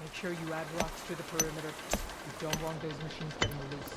Make sure you add rocks to the perimeter. You don't want those machines getting loose.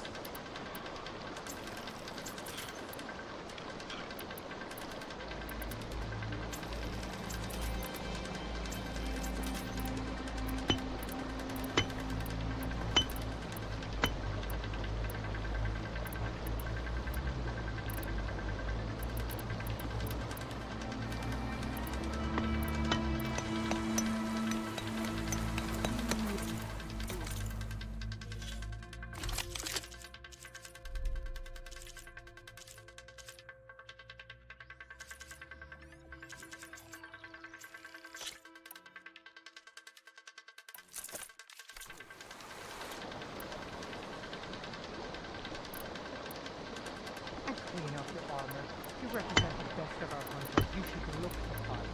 Clean up your armor. You represent the best of our hunters. You should look for parts.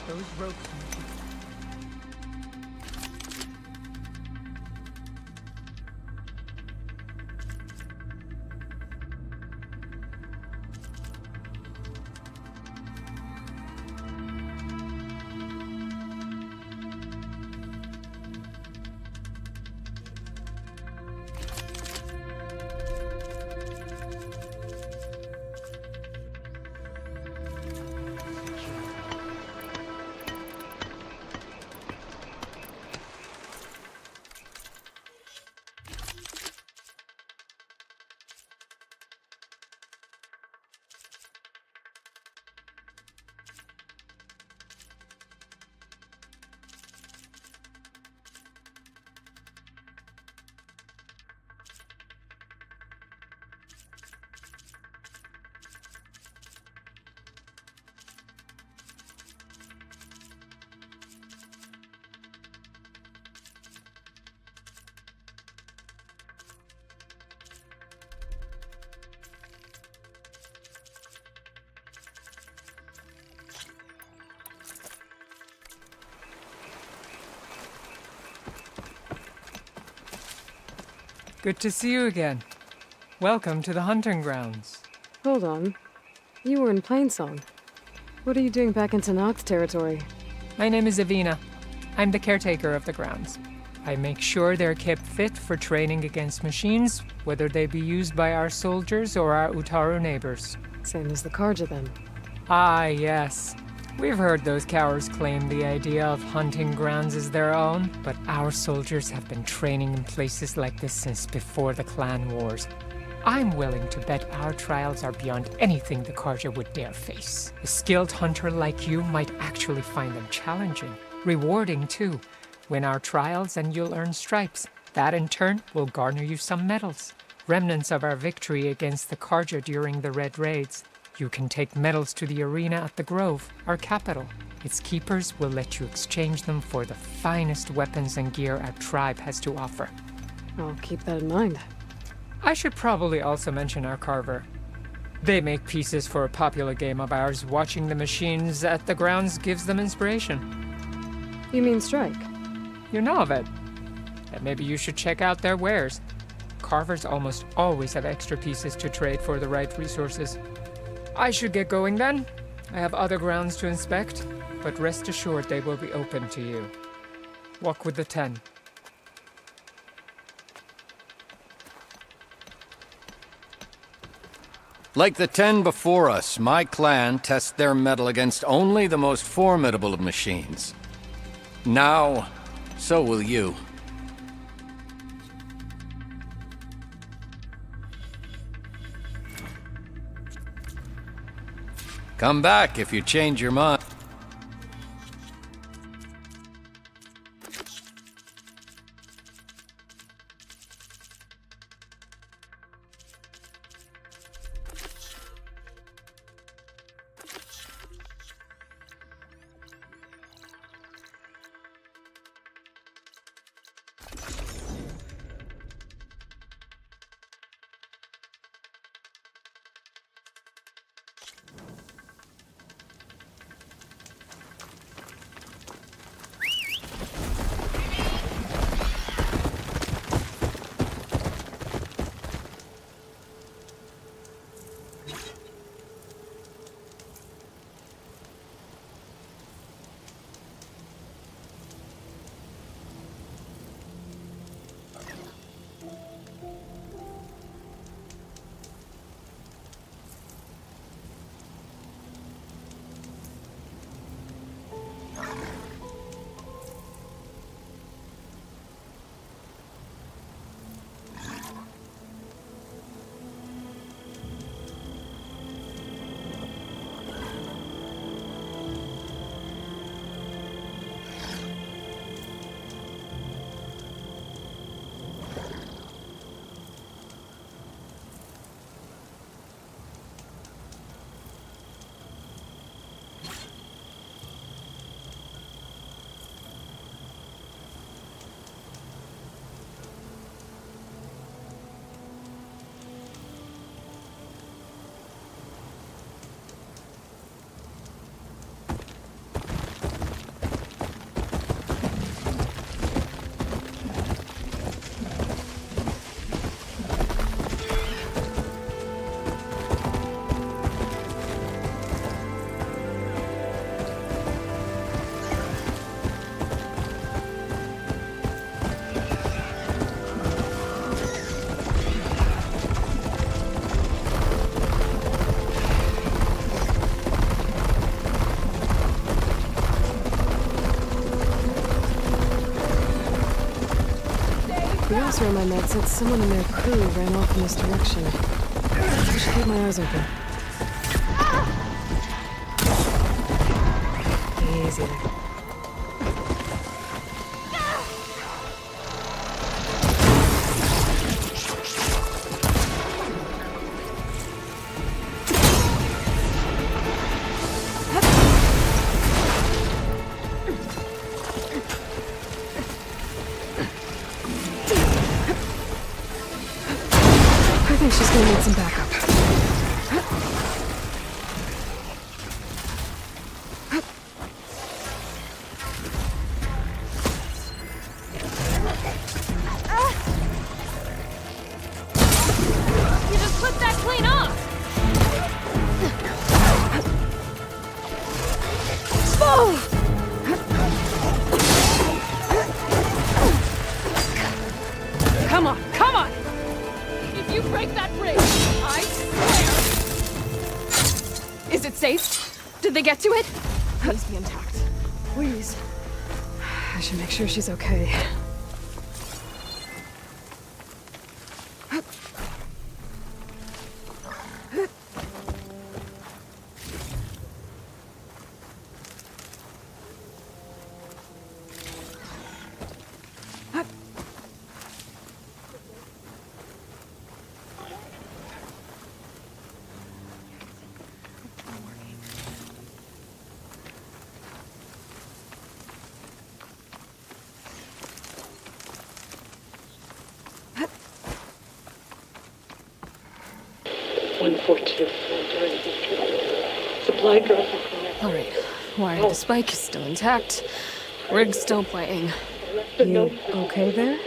Those ropes. Good to see you again. Welcome to the hunting grounds. Hold on. You were in Plainsong. What are you doing back in Tanak's territory? My name is Avina. I'm the caretaker of the grounds. I make sure they're kept fit for training against machines, whether they be used by our soldiers or our Utaru neighbors. Same as the Karja, then. Ah, yes. We've heard those cowards claim the idea of hunting grounds as their own, but our soldiers have been training in places like this since before the clan wars. I'm willing to bet our trials are beyond anything the Karja would dare face. A skilled hunter like you might actually find them challenging. Rewarding, too. Win our trials and you'll earn stripes. That, in turn, will garner you some medals. Remnants of our victory against the Karja during the Red Raids. You can take medals to the arena at the Grove, our capital. Its keepers will let you exchange them for the finest weapons and gear our tribe has to offer. I'll keep that in mind. I should probably also mention our carver. They make pieces for a popular game of ours. Watching the machines at the grounds gives them inspiration. You mean strike? You know of it. And maybe you should check out their wares. Carvers almost always have extra pieces to trade for the right resources. I should get going then. I have other grounds to inspect, but rest assured they will be open to you. Walk with the 10. Like the 10 before us, my clan tests their mettle against only the most formidable of machines. Now, so will you. Come back if you change your mind. The officer on my med said someone in their crew ran off in this direction. I should keep my eyes open. Easy there. I think she's gonna need some backup. You just put that clean off! Oh! Come on, come on! If you break that bridge, I swear! Is it safe? Did they get to it? Please be intact. Please. I should make sure she's okay. Supply drop. All right. Wiring to spike is still intact. Rig's still playing. You okay there?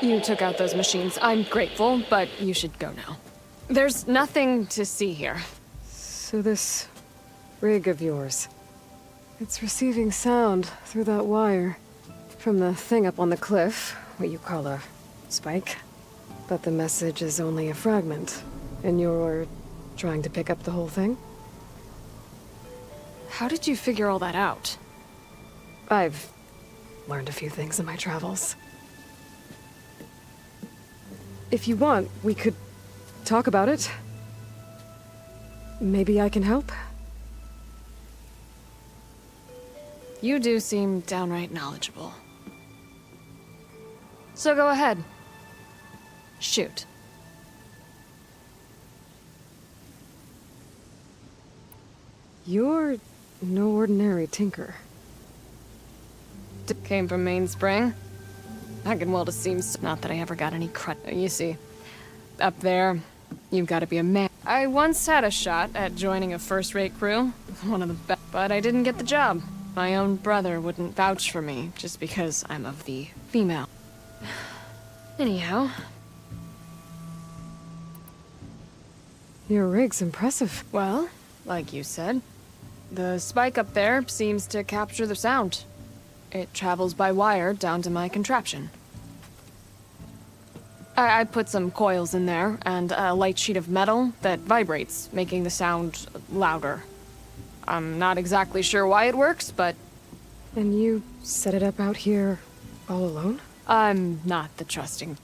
You took out those machines. I'm grateful, but you should go now. There's nothing to see here. So this rig of yours, it's receiving sound through that wire from the thing up on the cliff, what you call a spike. But the message is only a fragment, and you're trying to pick up the whole thing? How did you figure all that out? I've learned a few things in my travels. If you want, we could talk about it. Maybe I can help? You do seem downright knowledgeable. So go ahead. Shoot. You're no ordinary tinker. Came from Mainspring. I can well just seems not that I ever got any credit. You see, up there, you've got to be a man. I once had a shot at joining a first-rate crew, one of the best, but I didn't get the job. My own brother wouldn't vouch for me just because I'm of the female. Anyhow. Your rig's impressive. Well, like you said, the spike up there seems to capture the sound. It travels by wire down to my contraption. I put some coils in there and a light sheet of metal that vibrates, making the sound louder. I'm not exactly sure why it works, but... And you set it up out here all alone? I'm not the trusting.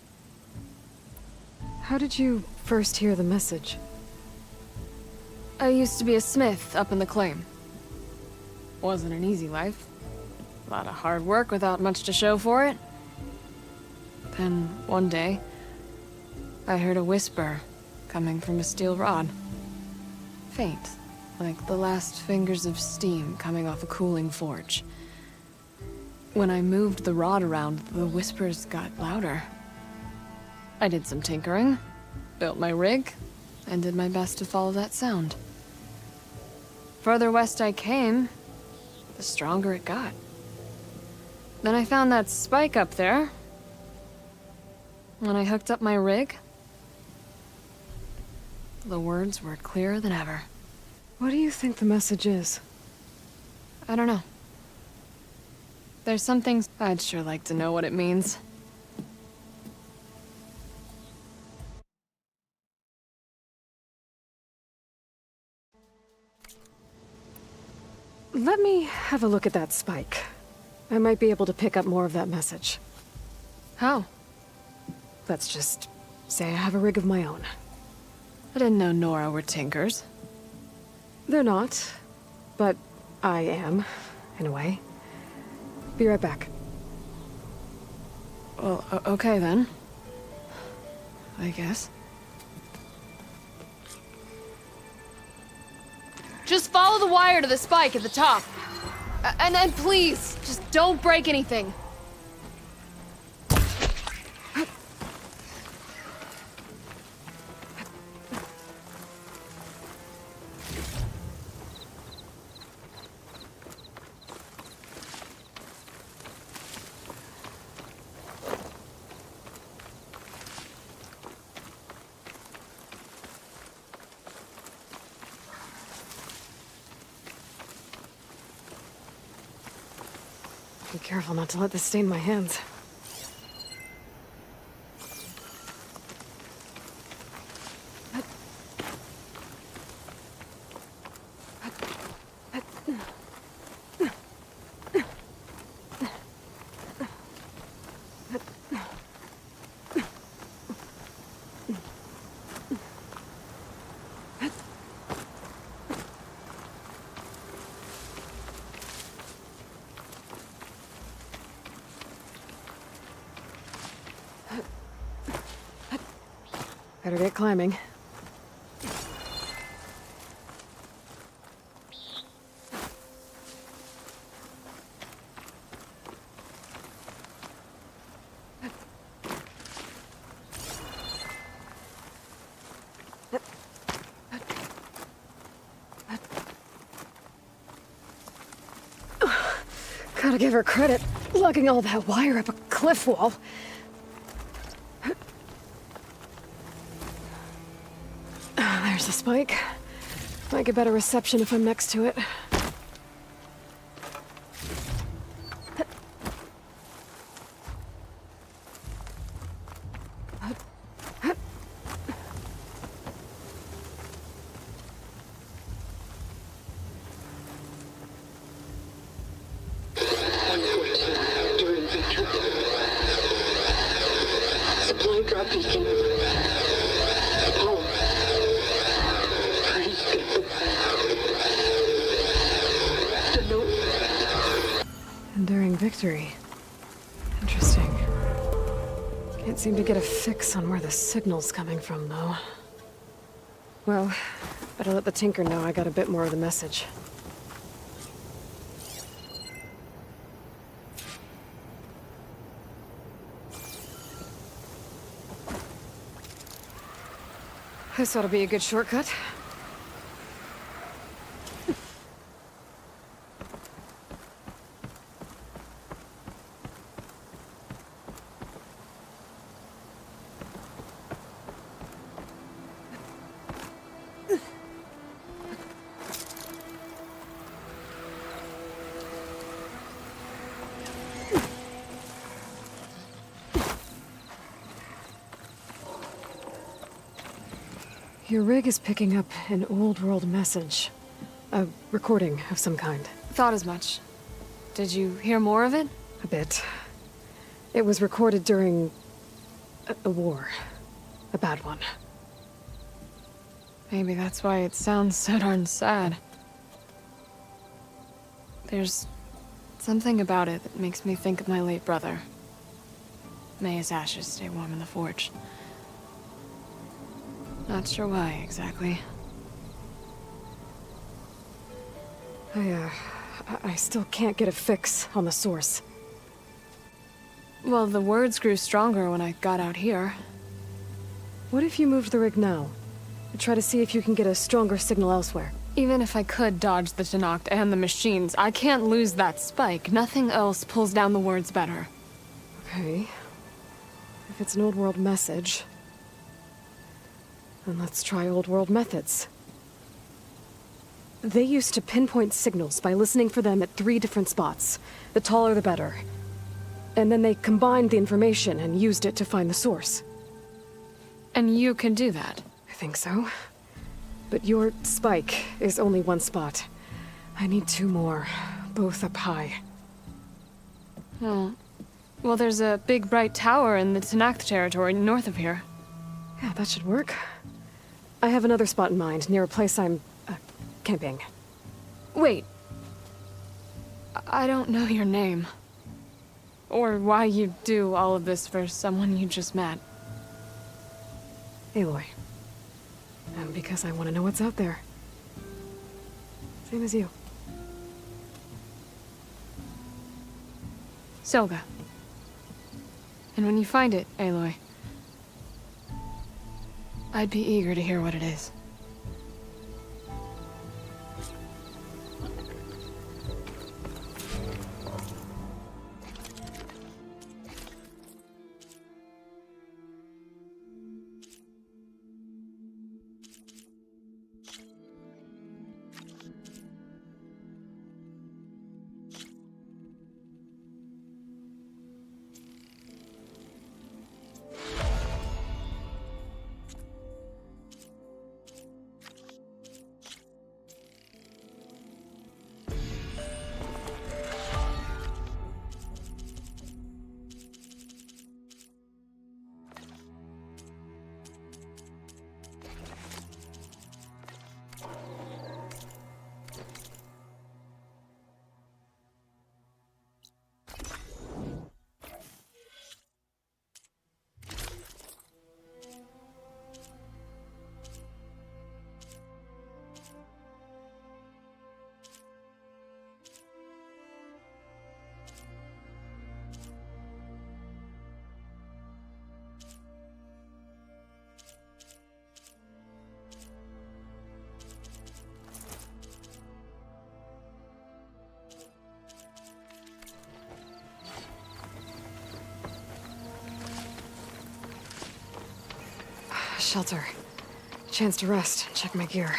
How did you first hear the message? I used to be a smith up in the claim. Wasn't an easy life. A lot of hard work without much to show for it. Then, one day, I heard a whisper coming from a steel rod. Faint, like the last fingers of steam coming off a cooling forge. When I moved the rod around, the whispers got louder. I did some tinkering, built my rig, and did my best to follow that sound. Further west I came, the stronger it got. Then I found that spike up there. When I hooked up my rig, the words were clearer than ever. What do you think the message is? I don't know. There's some things I'd sure like to know what it means. Let me have a look at that spike. I might be able to pick up more of that message. How? Let's just say I have a rig of my own. I didn't know Nora were tinkers. They're not, but I am, in a way. Be right back. Well, okay then. I guess. Just follow the wire to the spike at the top. And then please, just don't break anything. Be careful not to let this stain my hands. Better get climbing. Gotta give her credit, lugging all that wire up a cliff wall. There's the spike. Might get better reception if I'm next to it. Supply drop beacon. Home. The note. Enduring victory. Interesting. Can't seem to get a fix on where the signal's coming from, though. Well, better let the Tinker know I got a bit more of the message. This ought to be a good shortcut. Your rig is picking up an old world message. A recording of some kind. Thought as much. Did you hear more of it? A bit. It was recorded during a war. A bad one. Maybe that's why it sounds so darn sad. There's something about it that makes me think of my late brother. May his ashes stay warm in the forge. Not sure why, exactly. I still can't get a fix on the source. Well, the words grew stronger when I got out here. What if you moved the rig now? Try to see if you can get a stronger signal elsewhere. Even if I could dodge the Tenakt and the machines, I can't lose that spike. Nothing else pulls down the words better. Okay. If it's an old world message, then let's try old world methods. They used to pinpoint signals by listening for them at 3 different spots. The taller the better. And then they combined the information and used it to find the source. And you can do that. I think so. But your spike is only 1 spot. I need 2 more, both up high. Oh. Well, there's a big bright tower in the Tenakt territory north of here. Yeah, that should work. I have another spot in mind, near a place I'm, camping. Wait. I don't know your name. Or why you do all of this for someone you just met. Aloy. And because I want to know what's out there. Same as you. Selga. And when you find it, Aloy, I'd be eager to hear what it is. Shelter. Chance to rest, check my gear.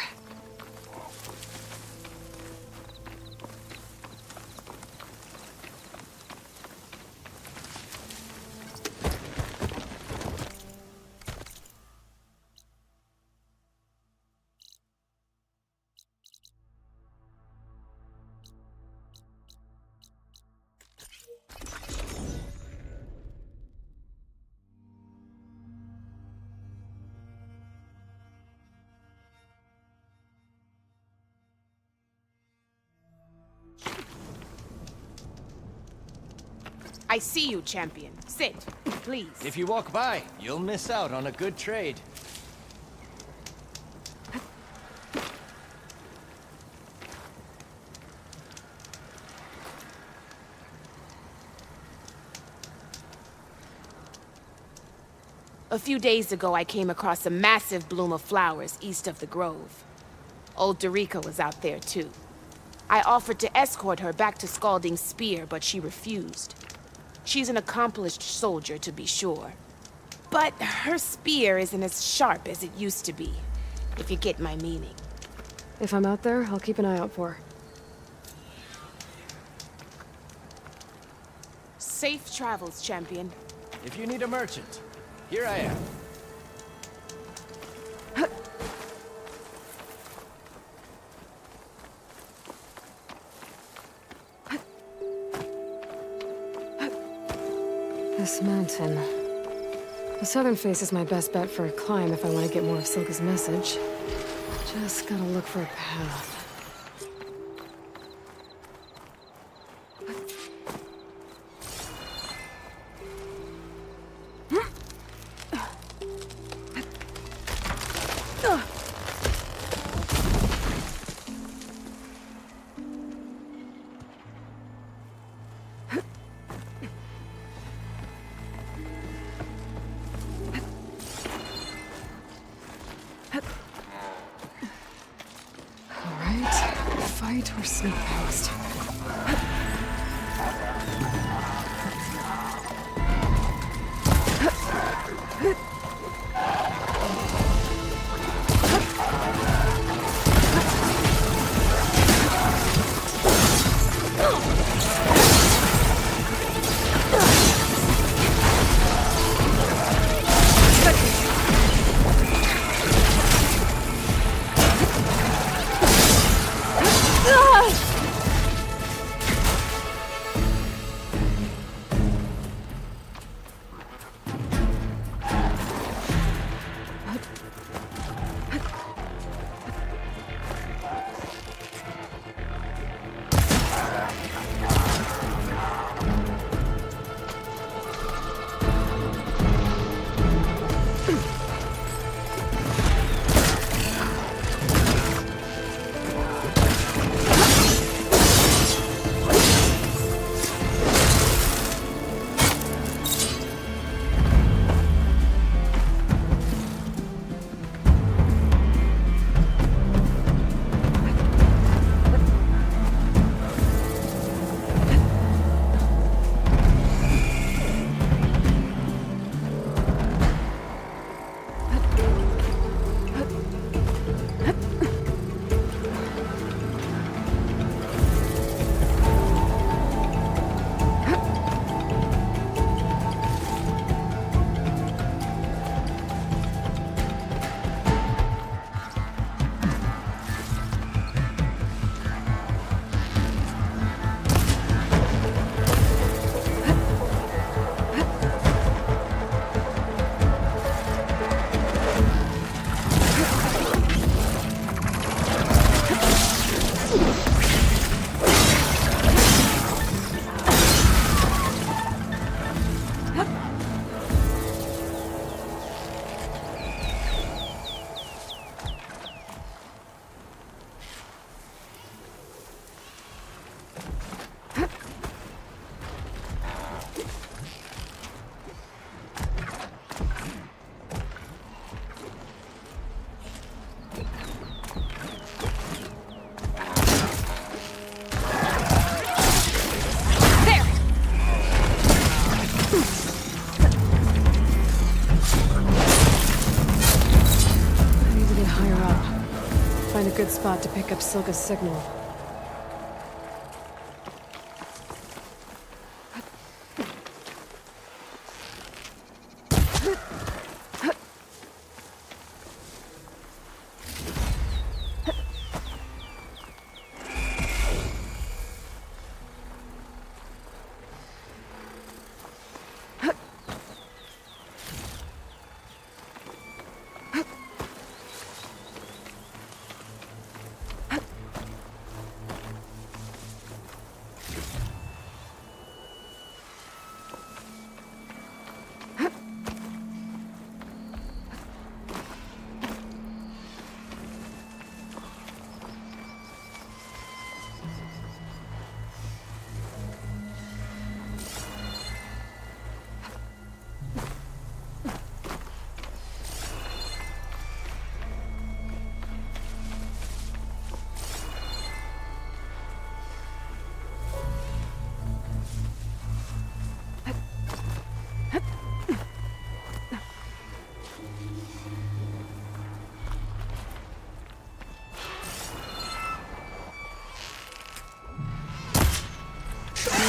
I see you, champion. Sit, please. If you walk by, you'll miss out on a good trade. A few days ago, I came across a massive bloom of flowers east of the grove. Old Derica was out there, too. I offered to escort her back to Scalding's Spear, but she refused. She's an accomplished soldier, to be sure. But her spear isn't as sharp as it used to be, if you get my meaning. If I'm out there, I'll keep an eye out for her. Safe travels, champion. If you need a merchant, here I am. This mountain. The southern face is my best bet for a climb if I want to get more of Silka's message. Just gotta look for a path. Fight or sneak past. find a good spot to pick up Silka's signal.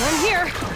I'm here!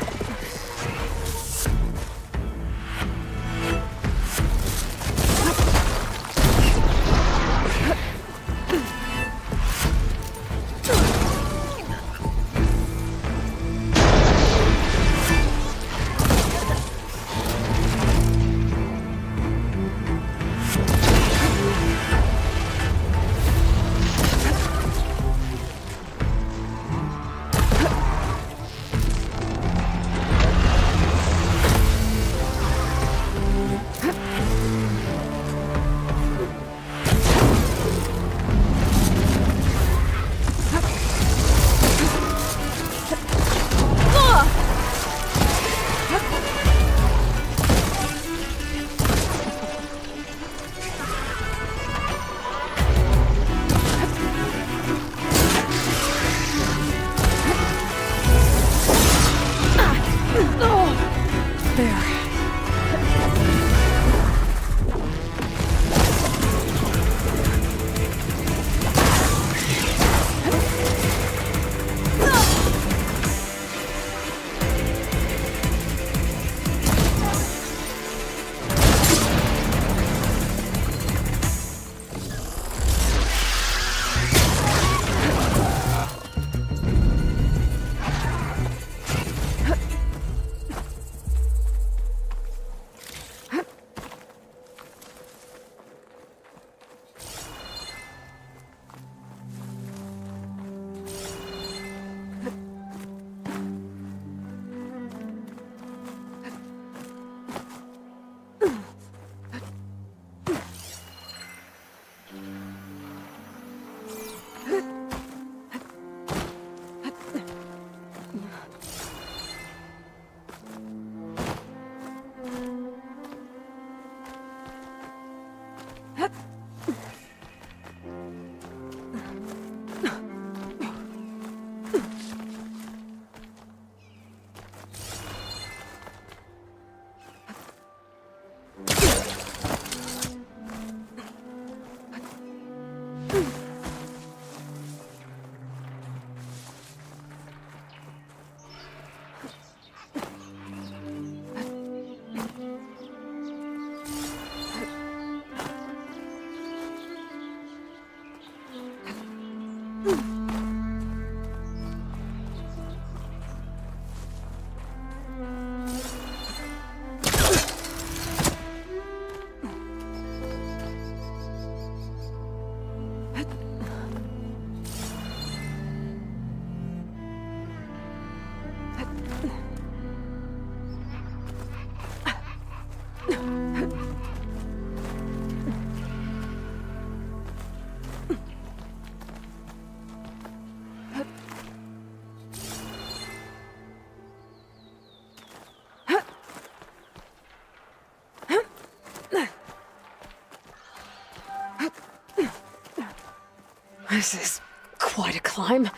This is quite a climb.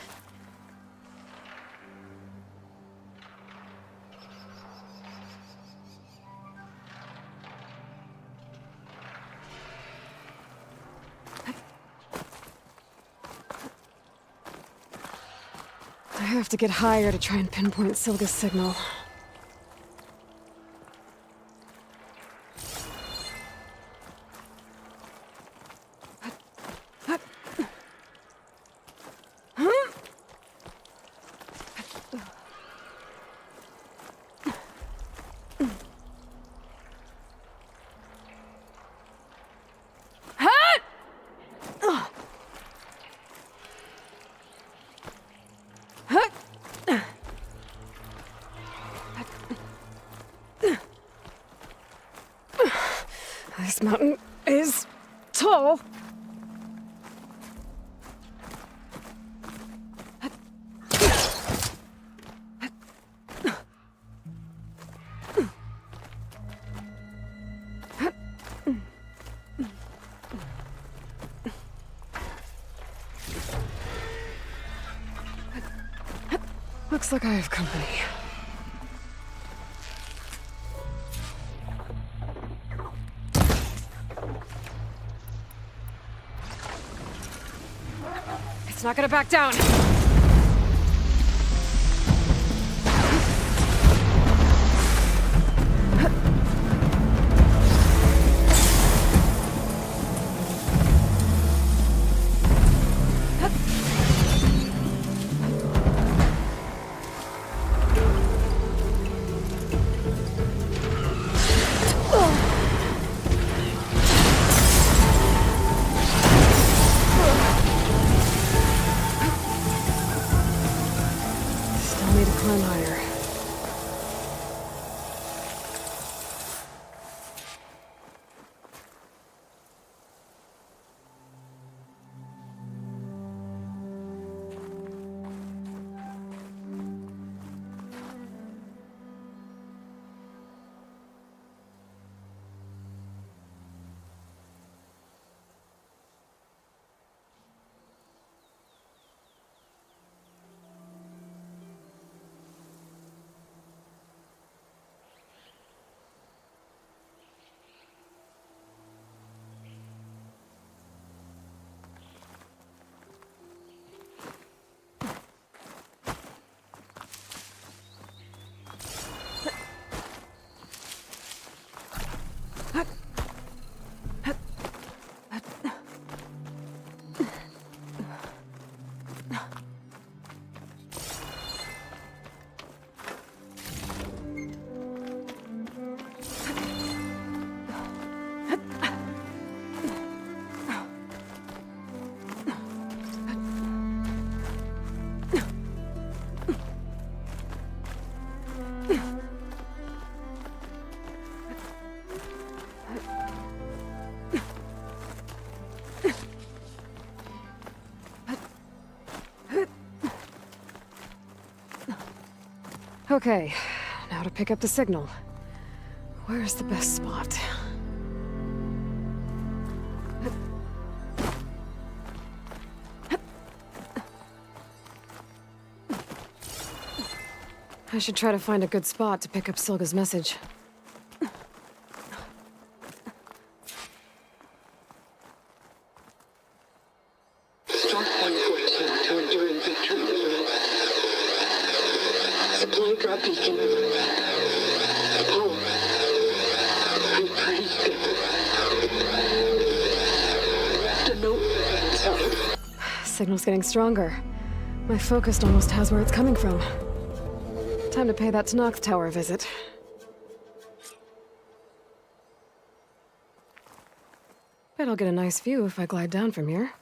have to get higher to try and pinpoint Silga's signal. This mountain is tall. Looks like I have company. It's not gonna back down. Climb higher. Okay, now to pick up the signal. Where's the best spot? I should try to find a good spot to pick up Silga's message. Start point 14 to enduring victory. Supply drop beacon. Power. I praise God. The note. Sound. Signal's getting stronger. My focus almost has where it's coming from. Time to pay that Tenakth Tower a visit. Bet I'll get a nice view if I glide down from here.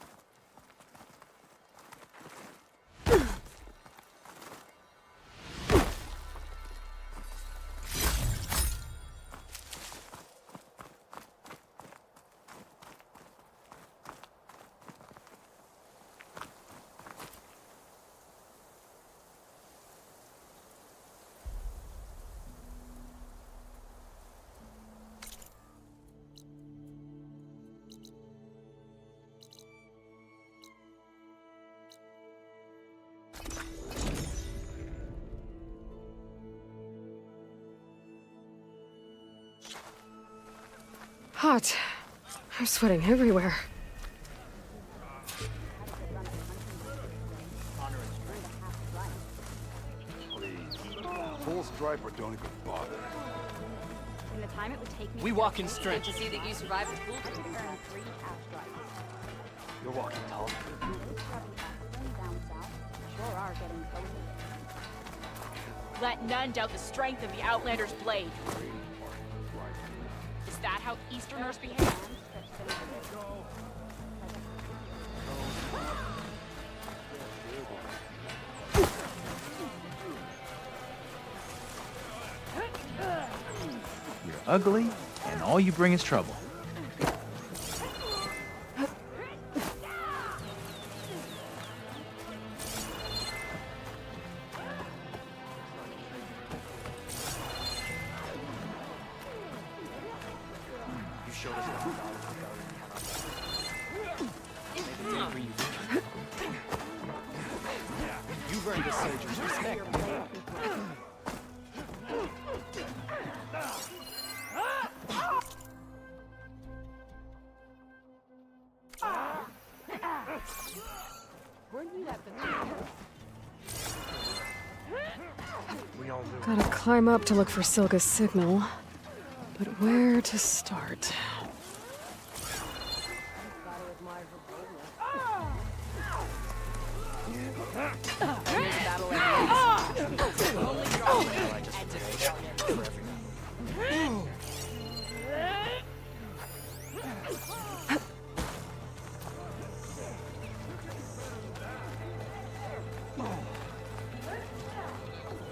Hot. I'm sweating everywhere. striper don't even bother. In the time it would take me We walk in strength. to see that you survived the pool trip, earn 3 half strikes. You're walking tall. Down south sure are getting cozy. Let none doubt the strength of the Outlander's blade. Is that how Easterners behave? You're ugly, and all you bring is trouble. You've earned the soldier's respect. Gotta climb up to look for Silga's signal. But where to start?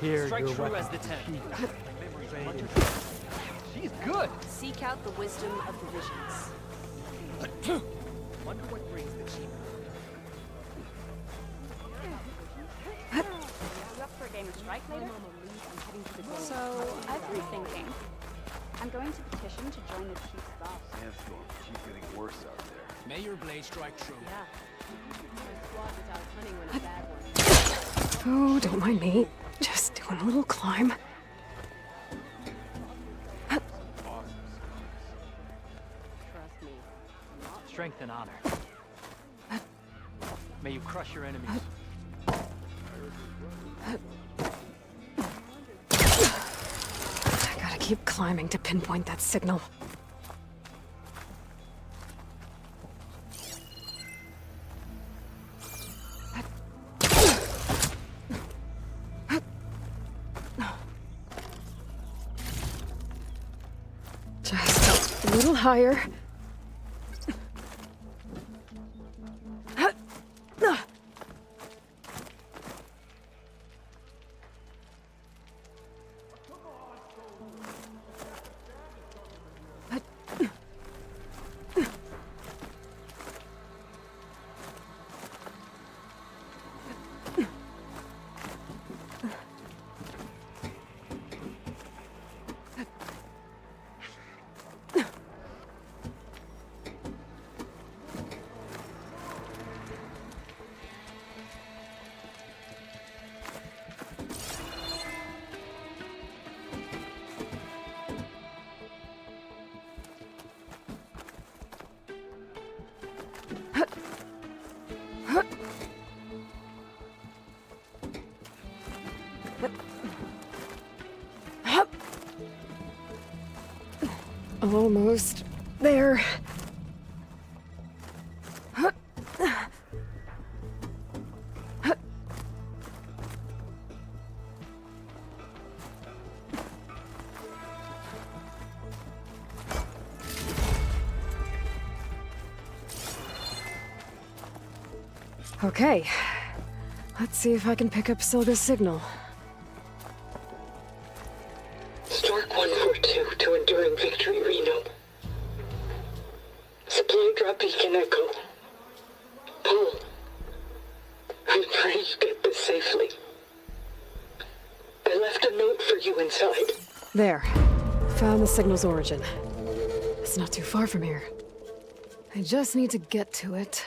Here, strike true as the 10. She's good. Seek out the wisdom of the visions. Wonder what brings the cheap. You up for a game of strike later? So, I've been thinking. I'm going to petition to join the chief's boss. Sandstorm keep getting worse out there. May your blade strike true. Yeah. Oh, don't mind me. Just doing a little climb. Trust me. Strength and honor. May you crush your enemies. I gotta keep climbing to pinpoint that signal. Just a little higher. Almost there. Okay. Let's see if I can pick up Silga's signal. Stark 142 to Enduring Victory, Reno. Supply drop beacon echo. Paul, I'm trying to get this safely. I left a note for you inside. There. Found the signal's origin. It's not too far from here. I just need to get to it.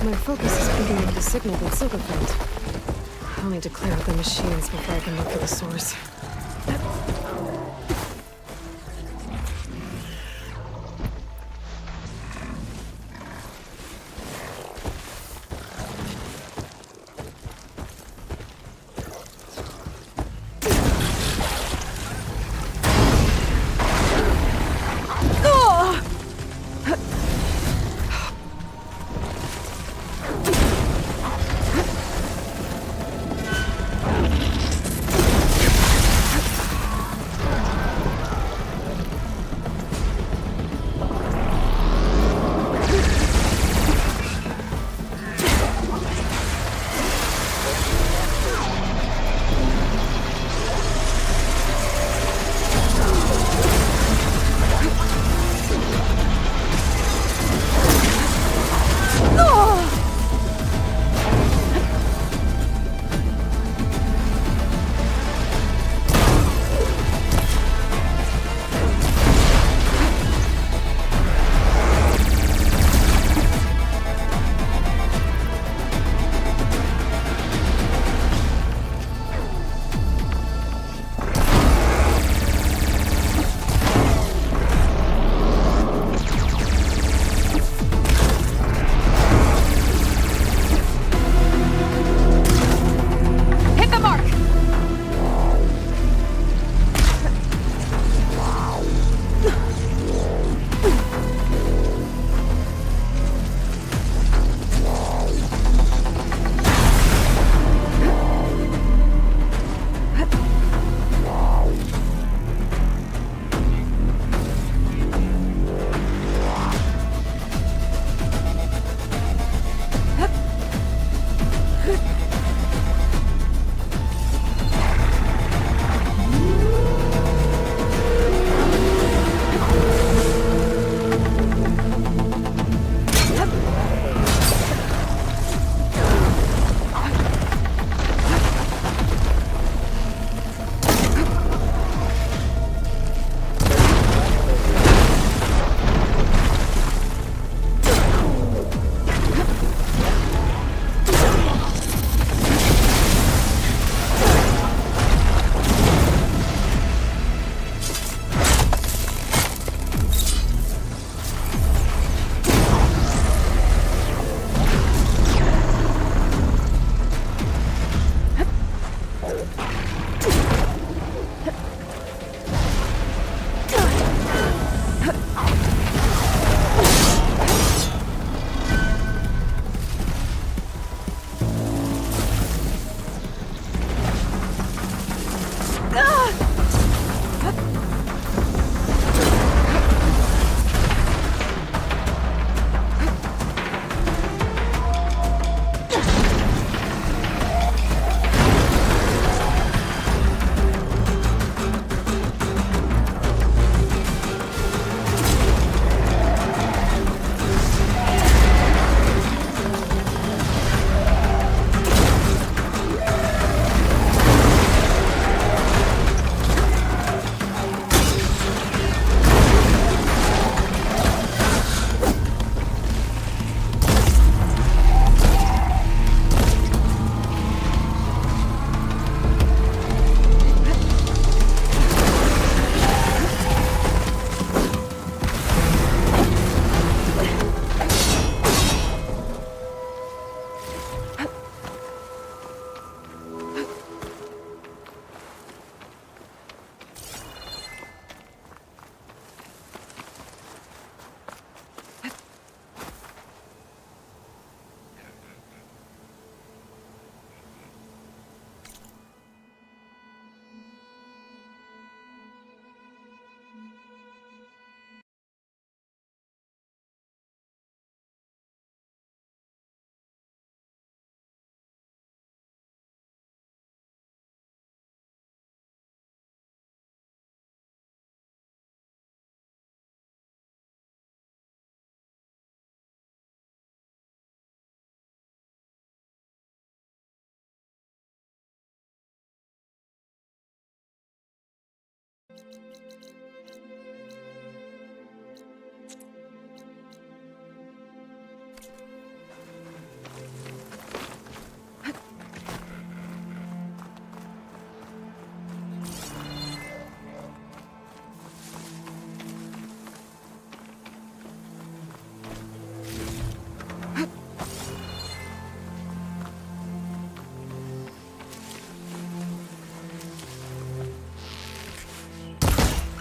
My focus is picking up the signal that Silva found. I'll need to clear out the machines before I can look for the source.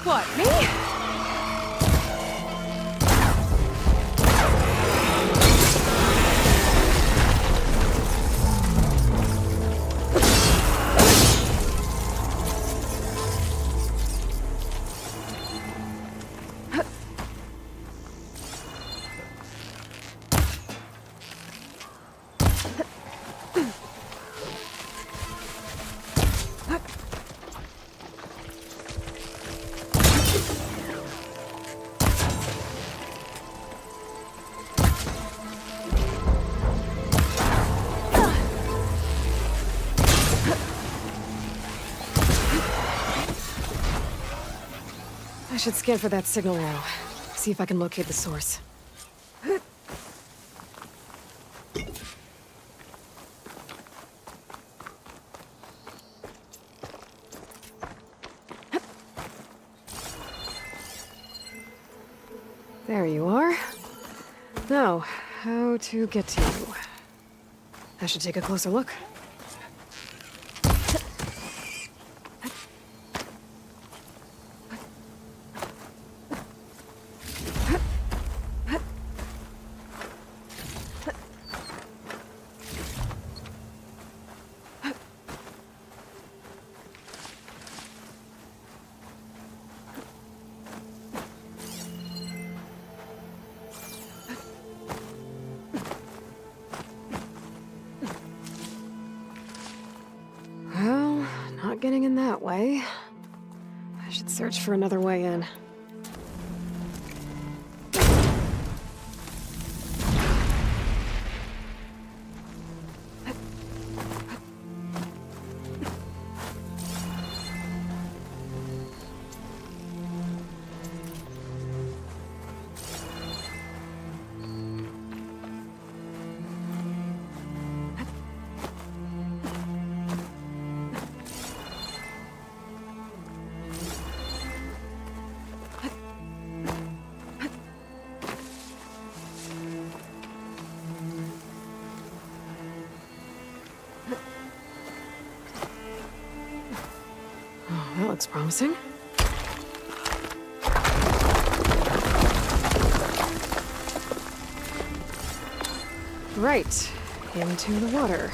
What, me? I should scan for that signal now. See if I can locate the source. There you are. Now, how to get to you? I should take a closer look. Not getting in that way. I should search for another way in. That looks promising. Right, into the water.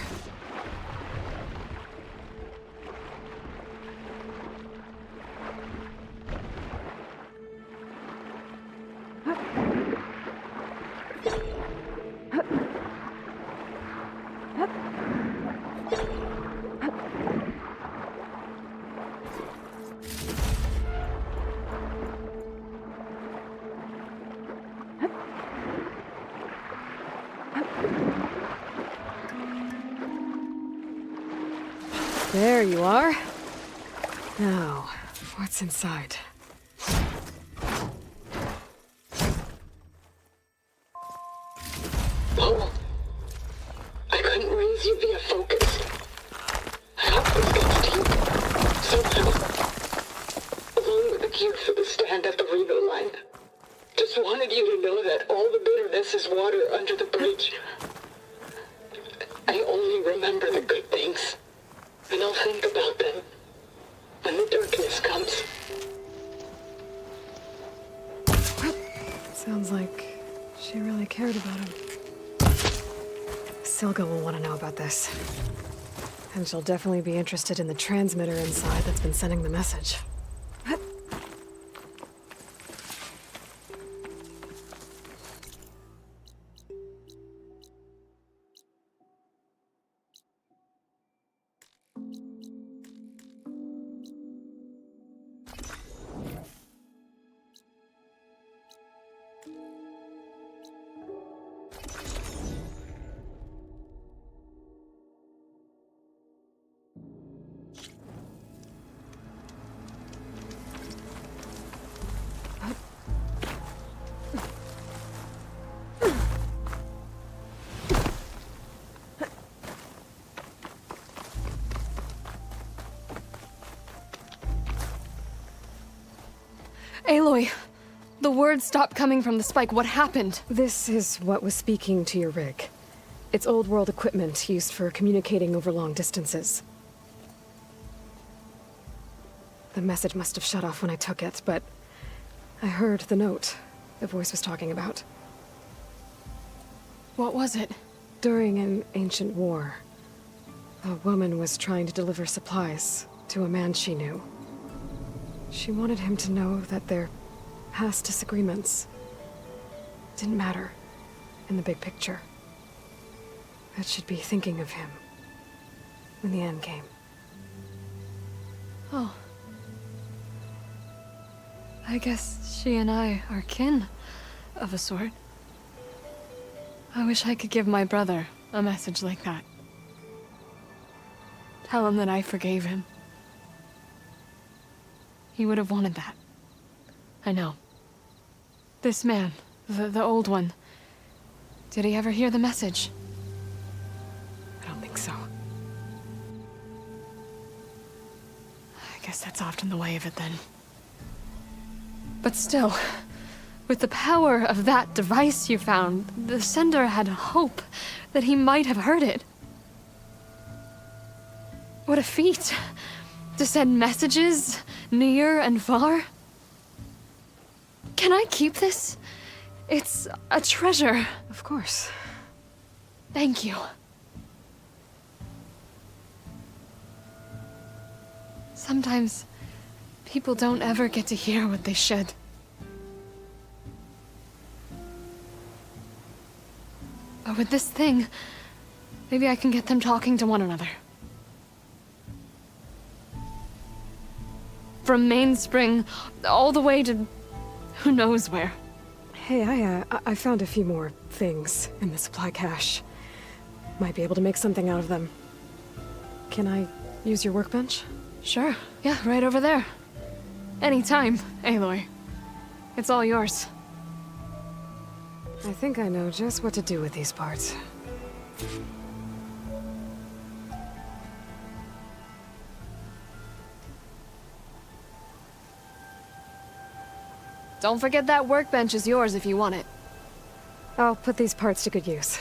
There you are. Now, what's inside? Paul, I couldn't raise you via focus. I hope this gets to you. Somehow. Along with the cue for the stand at the Reno line. Just wanted you to know that all the bitterness is water under the bridge. I only remember the good things. And I'll think about them when the darkness comes. Sounds like she really cared about him. Silga will want to know about this. And she'll definitely be interested in the transmitter inside that's been sending the message. Aloy, the words stopped coming from the spike. What happened? This is what was speaking to your rig. It's old world equipment used for communicating over long distances. The message must have shut off when I took it, but I heard the note the voice was talking about. What was it? During an ancient war, a woman was trying to deliver supplies to a man she knew. She wanted him to know that their past disagreements didn't matter in the big picture. That she'd be thinking of him when the end came. Oh. I guess she and I are kin, of a sort. I wish I could give my brother a message like that. Tell him that I forgave him. He would have wanted that. I know. This man, the old one, did he ever hear the message? I don't think so. I guess that's often the way of it then. But still, with the power of that device you found, the sender had hope that he might have heard it. What a feat! To send messages near and far. Can I keep this? It's a treasure. Of course. Thank you. Sometimes people don't ever get to hear what they should. But with this thing, maybe I can get them talking to one another. From Mainspring all the way to who knows where. Hey, I found a few more things in the supply cache. Might be able to make something out of them. Can I use your workbench? Sure. Yeah, right over there. Anytime, Aloy. It's all yours. I think I know just what to do with these parts. Don't forget that workbench is yours if you want it. I'll put these parts to good use.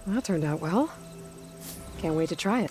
That turned out well. Can't wait to try it.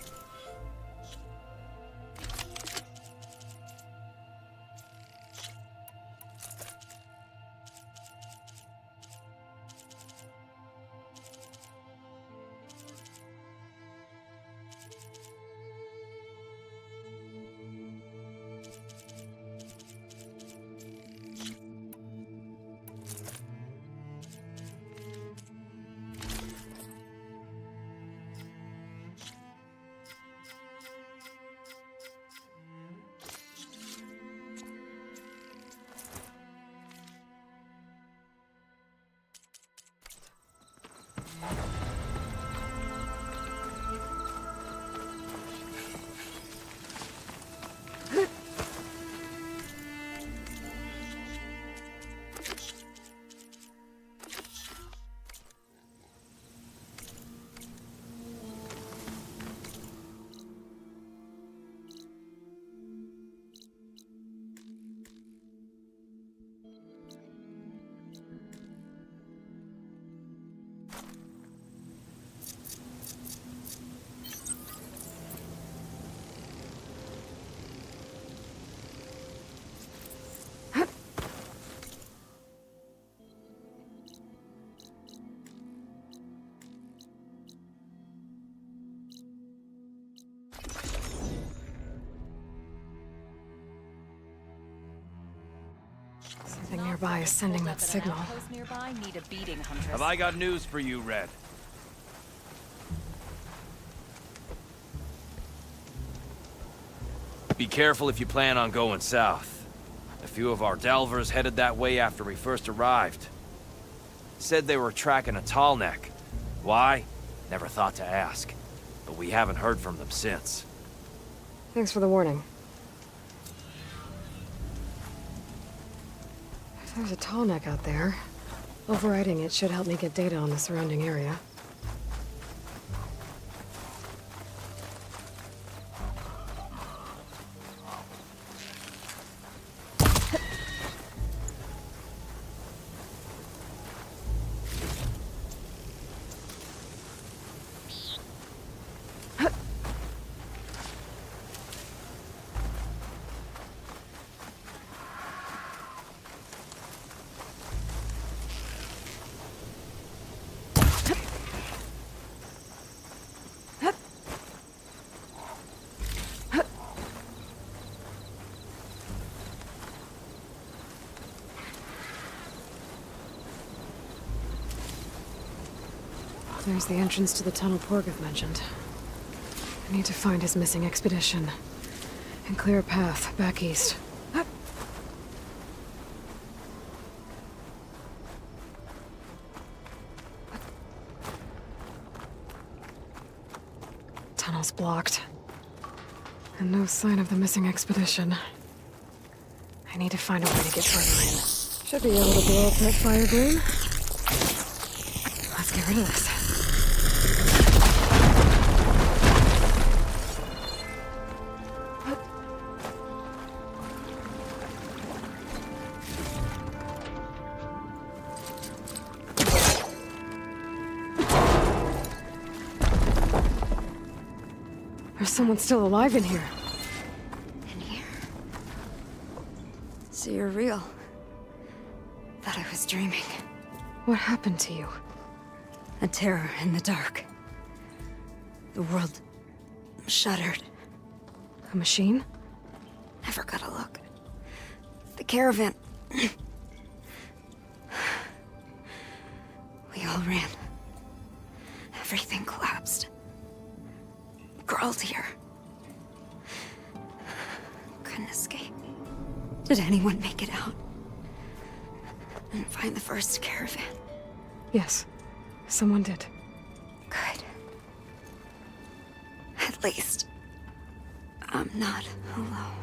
Something nearby is sending that signal. Have I got news for you, Red? Be careful if you plan on going south. A few of our delvers headed that way after we first arrived. Said they were tracking a tall neck. Why? Never thought to ask. But we haven't heard from them since. Thanks for the warning. If there's a tall neck out there, overriding it should help me get data on the surrounding area. There's the entrance to the tunnel Porgeth mentioned. I need to find his missing expedition and clear a path back east. Tunnel's blocked. And no sign of the missing expedition. I need to find a way to get further in. Should be able to blow up that fire green. Let's get rid of this. There's someone still alive in here. In here? So you're real. Thought I was dreaming. What happened to you? A terror in the dark. The world shuddered. A machine? Never got a look. The caravan. We all ran. Everything collapsed. Crawled here. Couldn't escape. Did anyone make it out? And find the first caravan? Yes, someone did. Good. At least, I'm not alone.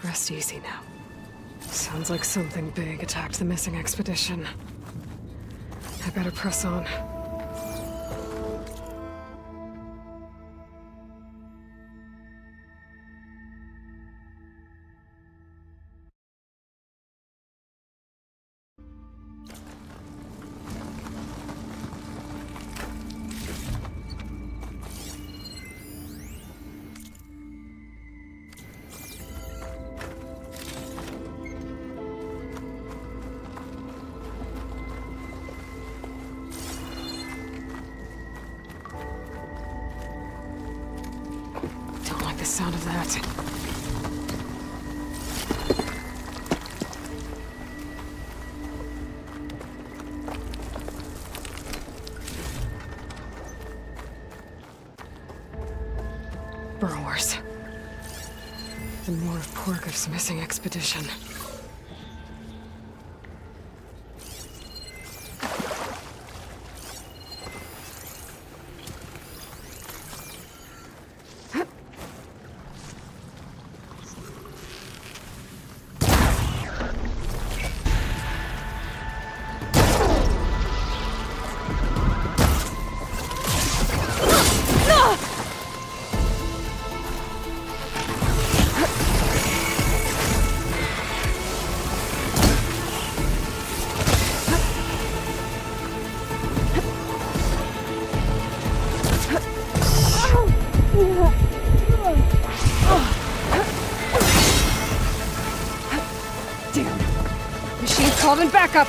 Rest easy now. Sounds like something big attacked the missing expedition. I better press on. The sound of that. Burrowers. And more of Porgeth's missing expedition. Called in backup!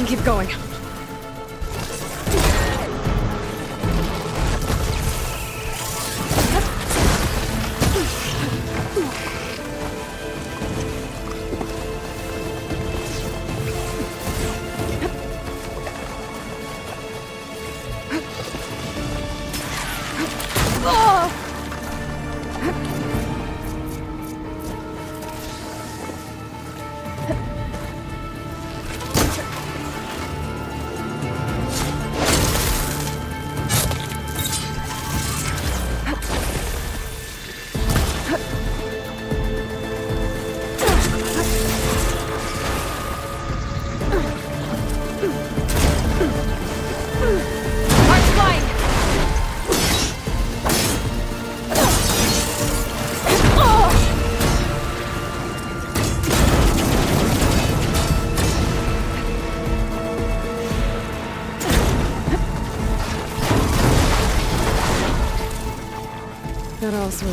keep going. That also...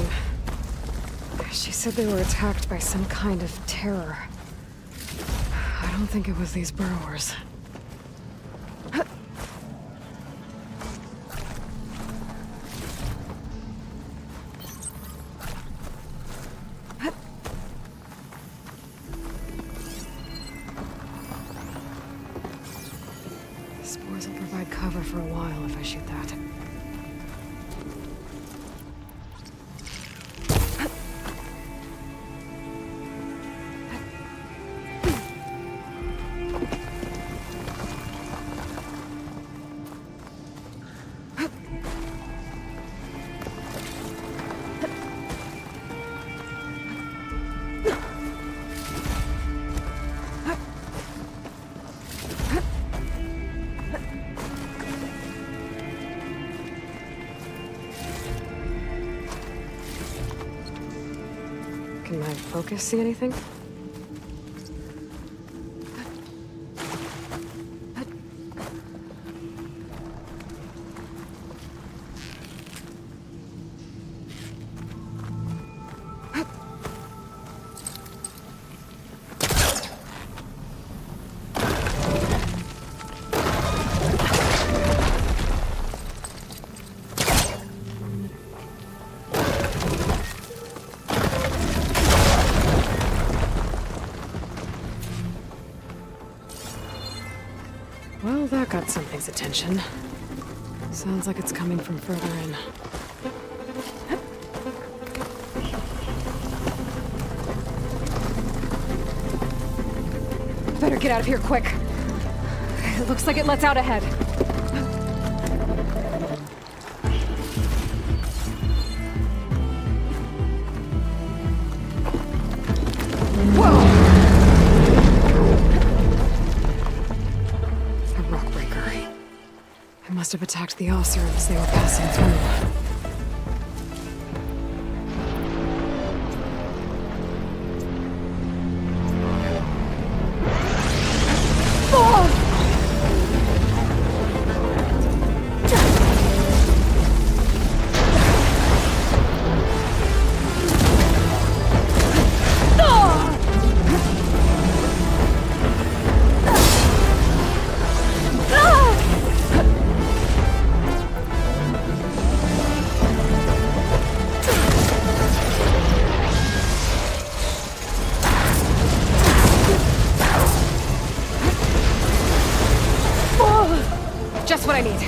She said they were attacked by some kind of terror. I don't think it was these burrowers. Spores will provide cover for a while if I shoot that. Can my focus see anything? Well, that got something's attention. Sounds like it's coming from further in. Better get out of here quick. It looks like it lets out ahead. Whoa! Must have attacked the Ossir as they were passing through. Just what I need.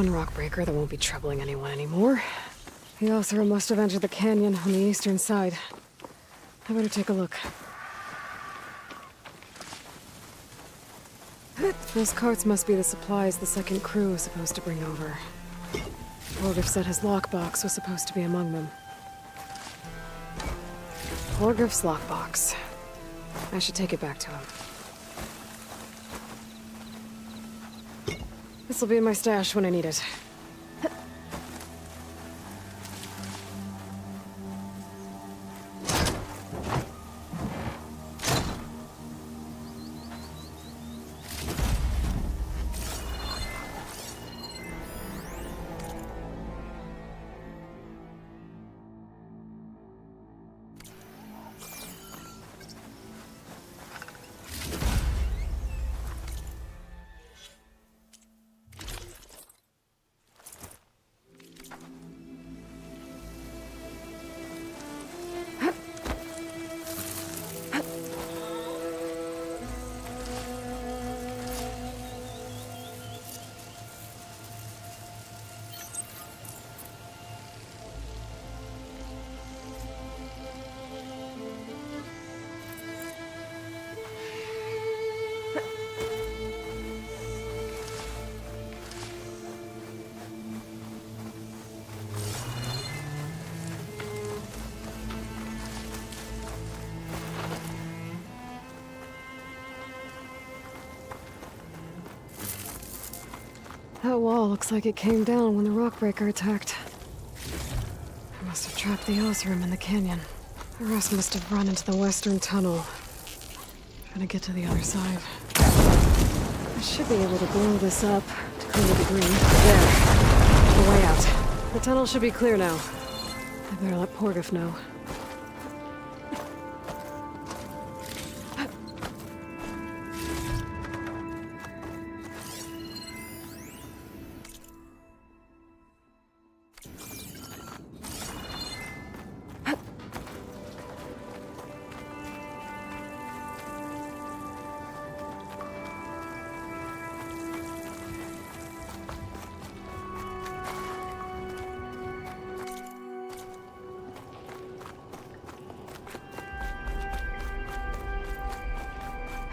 one rock breaker that won't be troubling anyone anymore. The Othra must have entered the canyon on the eastern side. I better take a look. Those carts must be the supplies the second crew is supposed to bring over. Horgriff said his lockbox was supposed to be among them. Horgriff's lockbox. I should take it back to him. This'll be in my stash when I need it. That wall looks like it came down when the rockbreaker attacked. I must have trapped the Osram in the canyon. The rest must have run into the western tunnel. Trying to get to the other side. I should be able to blow this up to clear the debris. There. The way out. The tunnel should be clear now. I better let Horgriff know.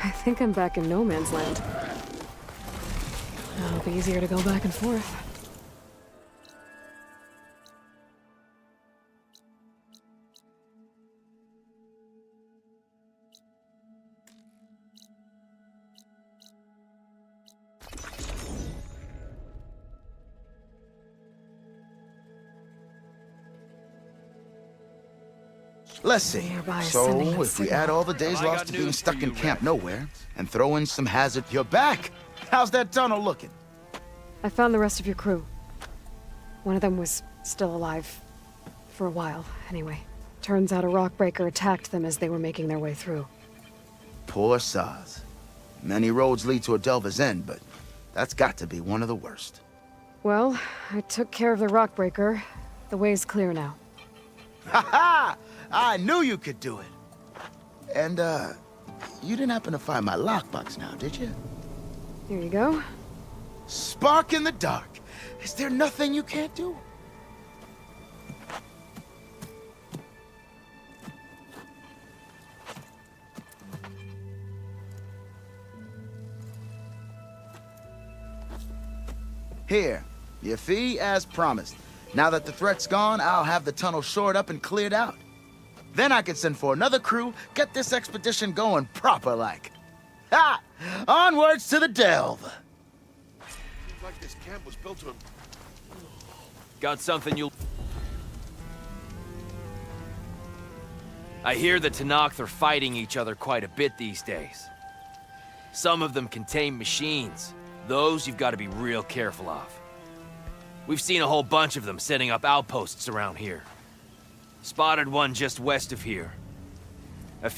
I think I'm back in no man's land. It'll be easier to go back and forth. Let's see. So, if we add all the days lost to being stuck in Camp Nowhere, and throw in some hazard... You're back! How's that tunnel looking? I found the rest of your crew. One of them was still alive. For a while, anyway. Turns out a rockbreaker attacked them as they were making their way through. Poor Saz. Many roads lead to a Delver's End, but that's got to be one of the worst. Well, I took care of the rockbreaker. The way's clear now. Ha ha! I knew you could do it. And, you didn't happen to find my lockbox now, did you? Here you go. Spark in the dark. Is there nothing you can't do? Here, your fee as promised. Now that the threat's gone, I'll have the tunnel shored up and cleared out. Then I can send for another crew, get this expedition going proper-like. Ha! Onwards to the delve! Seems like this camp was built to... Got something you... I hear the Tenakth are fighting each other quite a bit these days. Some of them contain machines. Those you've got to be real careful of. We've seen a whole bunch of them setting up outposts around here. Spotted one just west of here. A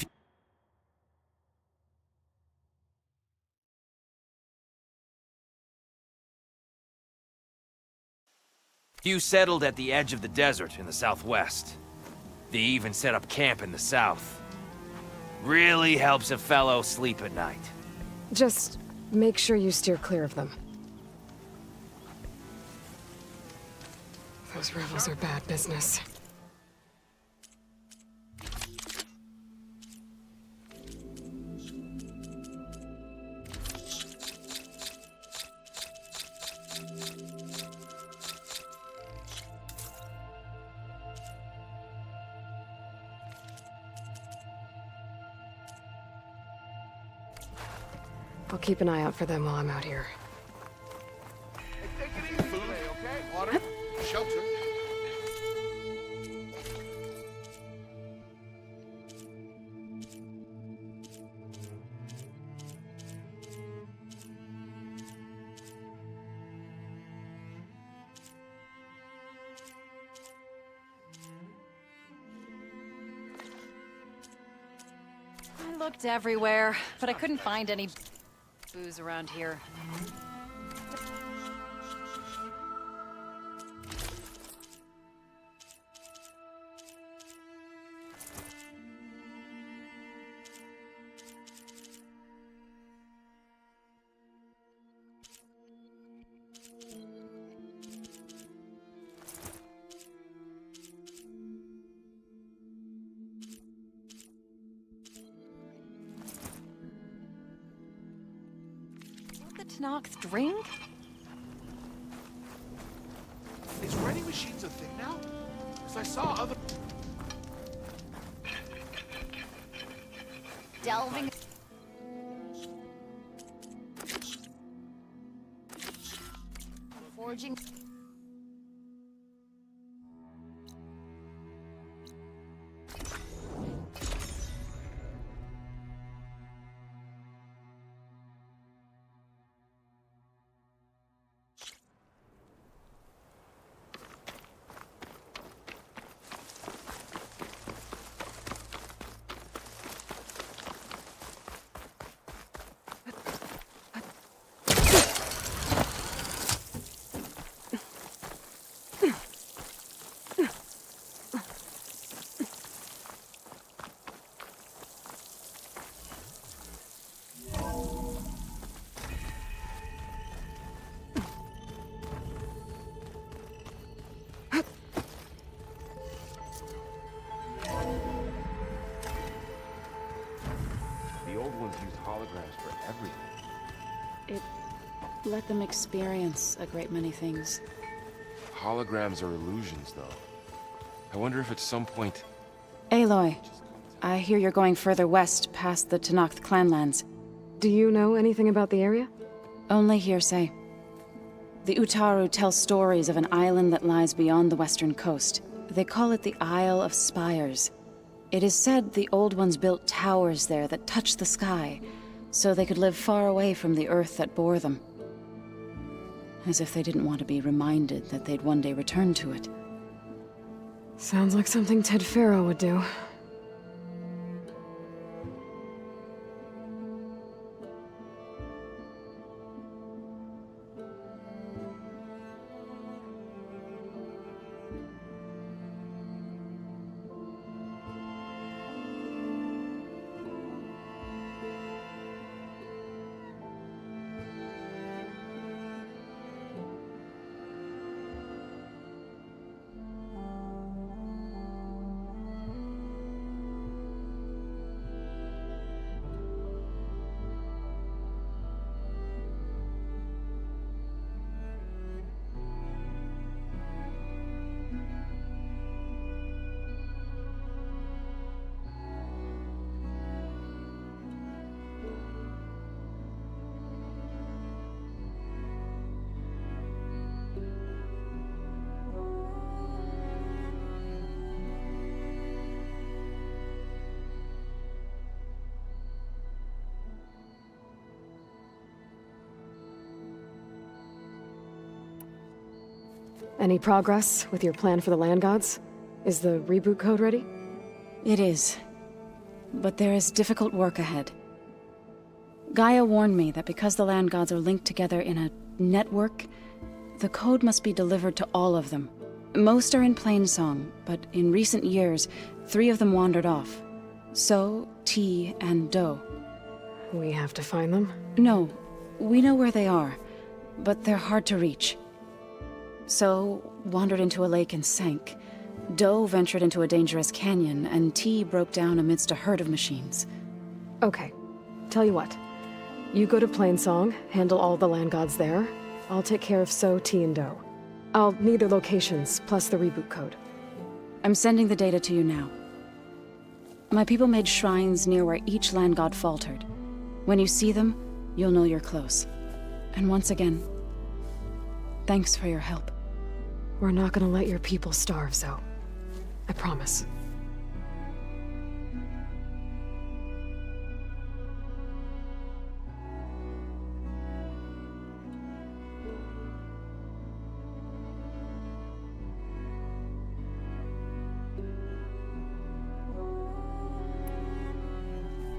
few settled at the edge of the desert in the southwest. They even set up camp in the south. Really helps a fellow sleep at night. Just make sure you steer clear of them. Those rebels are bad business. I'll keep an eye out for them while I'm out here. Hey, take it easy. Food, okay? Water, shelter. I looked everywhere, but I couldn't find any booze around here. Knox drink? Is writing machines a thing now? Because I saw other... Delving... Forging... For everything. It let them experience a great many things. Holograms are illusions, though. I wonder if at some point... Aloy, I hear you're going further west past the Tenakth clanlands. Do you know anything about the area? Only hearsay. The Utaru tell stories of an island that lies beyond the western coast. They call it the Isle of Spires. It is said the Old Ones built towers there that touch the sky, so they could live far away from the earth that bore them. As if they didn't want to be reminded that they'd one day return to it. Sounds like something Ted Farrow would do. Any progress with your plan for the land gods? Is the reboot code ready? It is. But there is difficult work ahead. Gaia warned me that because the land gods are linked together in a network, the code must be delivered to all of them. Most are in Plainsong, but in recent years, 3 of them wandered off. So, T, and Do. We have to find them? No, we know where they are, but they're hard to reach. So, wandered into a lake and sank. Doe ventured into a dangerous canyon, and T broke down amidst a herd of machines. Okay. Tell you what. You go to Plainsong, handle all the land gods there. I'll take care of So, T, and Doe. I'll need their locations, plus the reboot code. I'm sending the data to you now. My people made shrines near where each land god faltered. When you see them, you'll know you're close. And once again, thanks for your help. We're not gonna let your people starve, Zoe. I promise.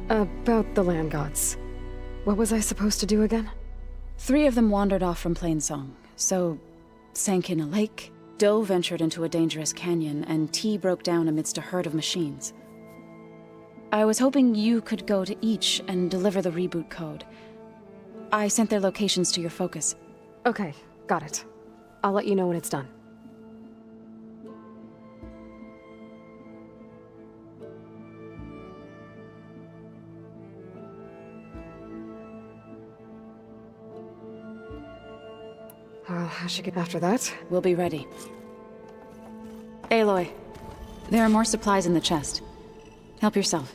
About the land gods. What was I supposed to do again? 3 of them wandered off from Plainsong, so sank in a lake. Doe ventured into a dangerous canyon, and T broke down amidst a herd of machines. I was hoping you could go to each and deliver the reboot code. I sent their locations to your focus. Okay, got it. I'll let you know when it's done. I should get after that. We'll be ready. Aloy, there are more supplies in the chest. Help yourself.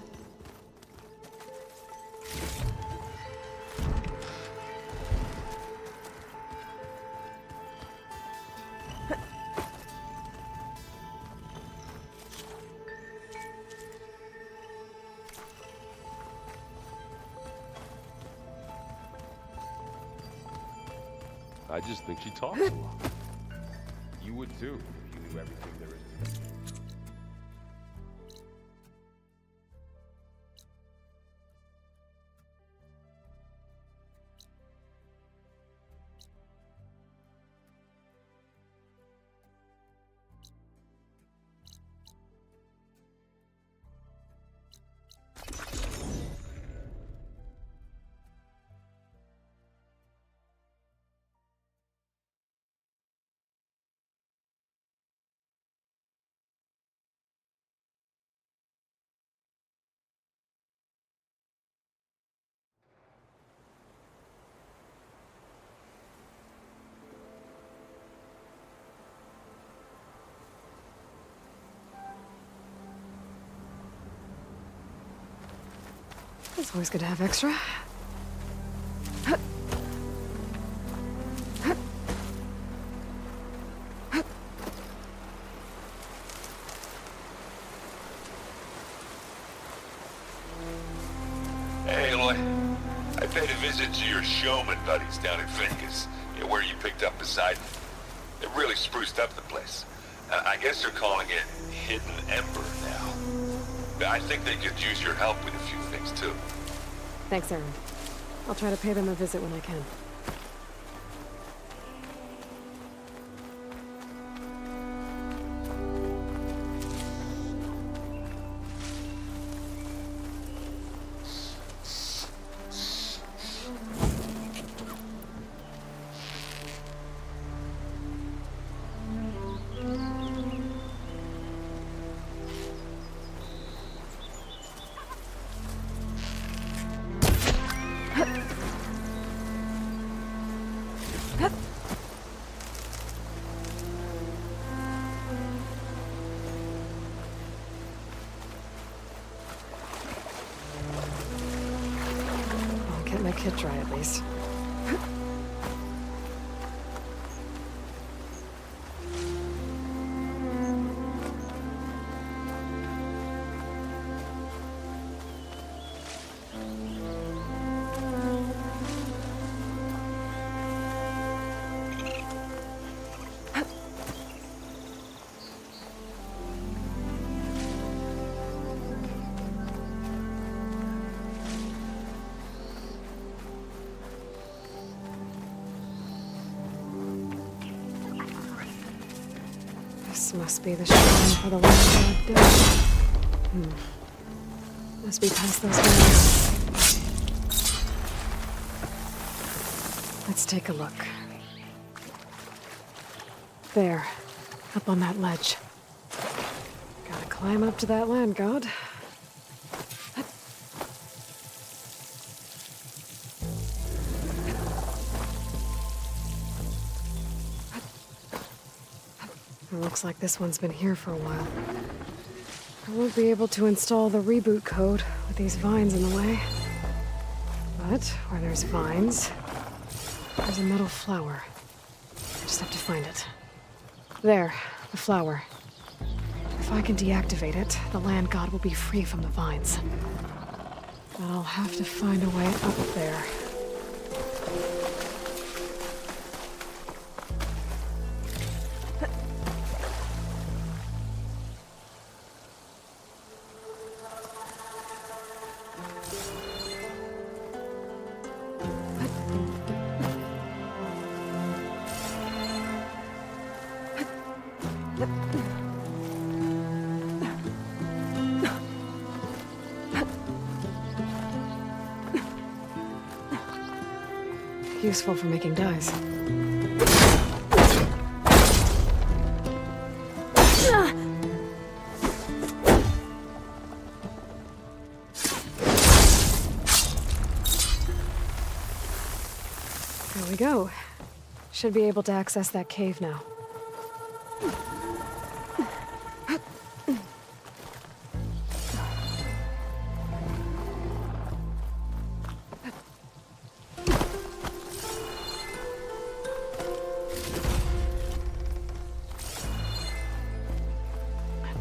I just think she talks a lot. You would too, if you knew everything there is to know. It's always good to have extra. Hey, Aloy. I paid a visit to your showman buddies down in Fincus, where you picked up Poseidon. They really spruced up the place. I guess they're calling it Hidden Ember now. I think they could use your help with a few things, too. Thanks, Aaron. I'll try to pay them a visit when I can. Get my kit dry at least. This must be the shrine for the land god dead. Must be past those walls. Let's take a look. There, up on that ledge. Gotta climb up to that land god. It looks like this one's been here for a while. I won't be able to install the reboot code with these vines in the way. But where there's vines, there's a metal flower. I just have to find it. There, the flower. If I can deactivate it, the land god will be free from the vines. But I'll have to find a way up there. Useful for making dyes. There we go. Should be able to access that cave now.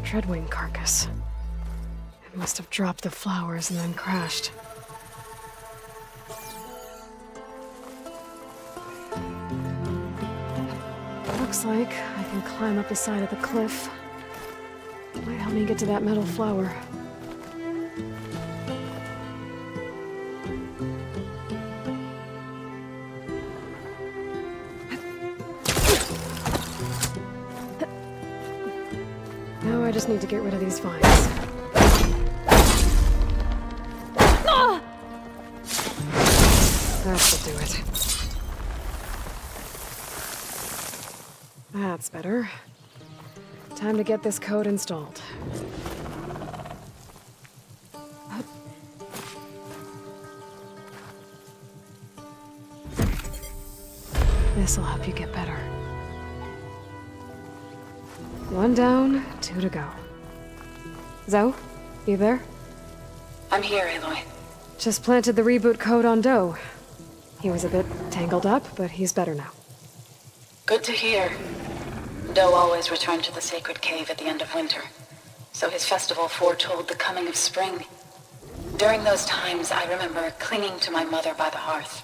Treadwing carcass. It must have dropped the flowers and then crashed. Looks like I can climb up the side of the cliff. Might help me get to that metal flower. Now I just need to get rid of these vines. That should do it. That's better. Time to get this code installed. This'll help you get better. One down, two to go. Zoe, you there? I'm here, Aloy. Just planted the reboot code on Doe. He was a bit tangled up, but he's better now. Good to hear. Doe always returned to the sacred cave at the end of winter, so his festival foretold the coming of spring. During those times, I remember clinging to my mother by the hearth,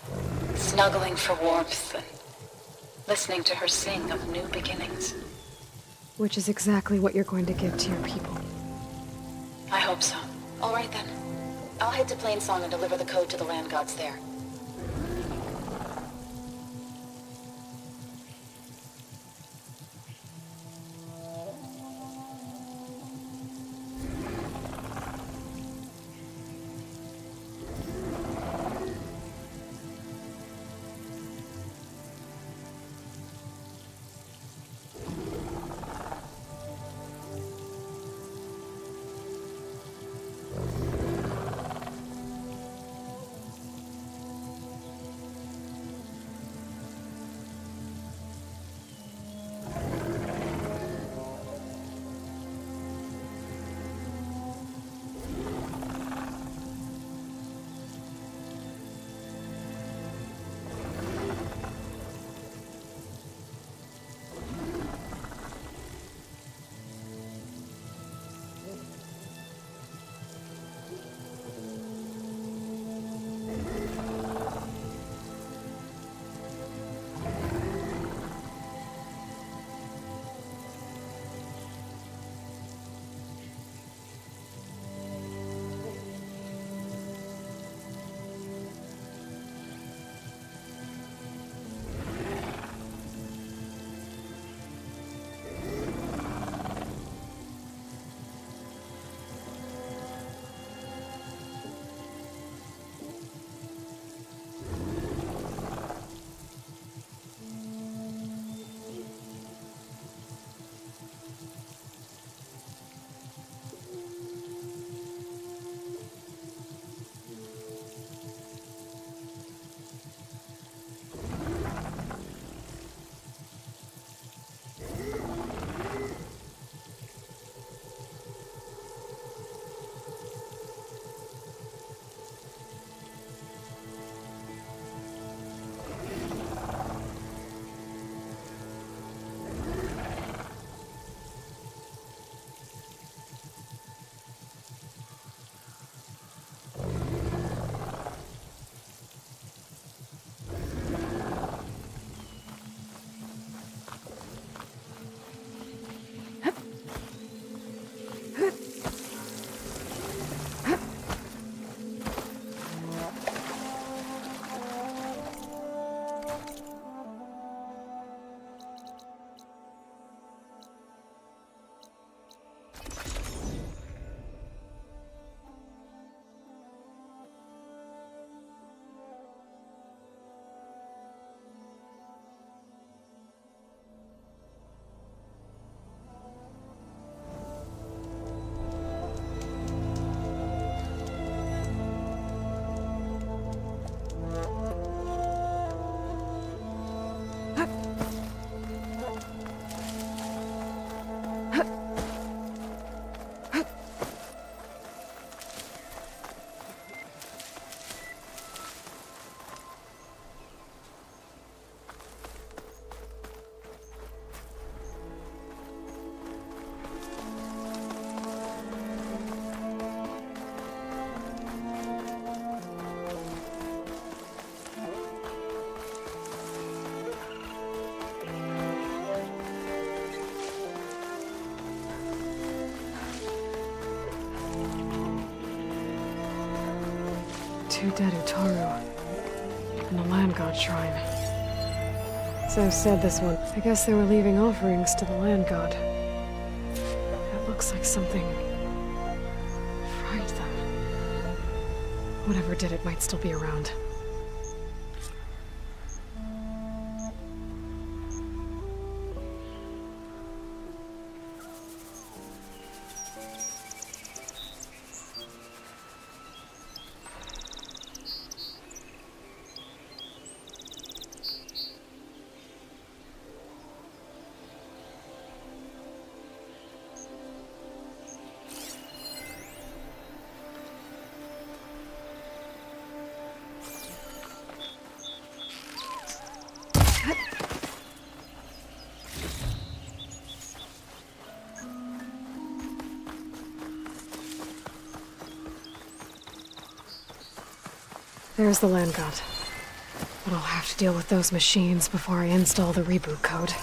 snuggling for warmth, and listening to her sing of new beginnings. Which is exactly what you're going to give to your people. I hope so. All right then. I'll head to Plainsong and deliver the code to the land gods there. two dead Utaru. And the land god shrine. So said this one. I guess they were leaving offerings to the land god. It looks like something fried them. Whatever did it might still be around. There's the land god. But I'll have to deal with those machines before I install the reboot code.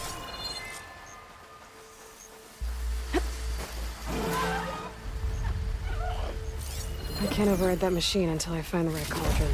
I can't override that machine until I find the right cauldron.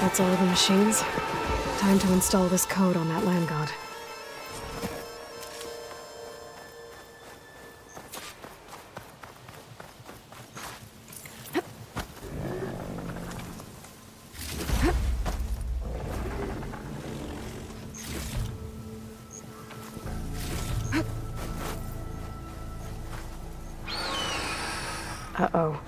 That's all of the machines. Time to install this code on that land god. Uh-oh.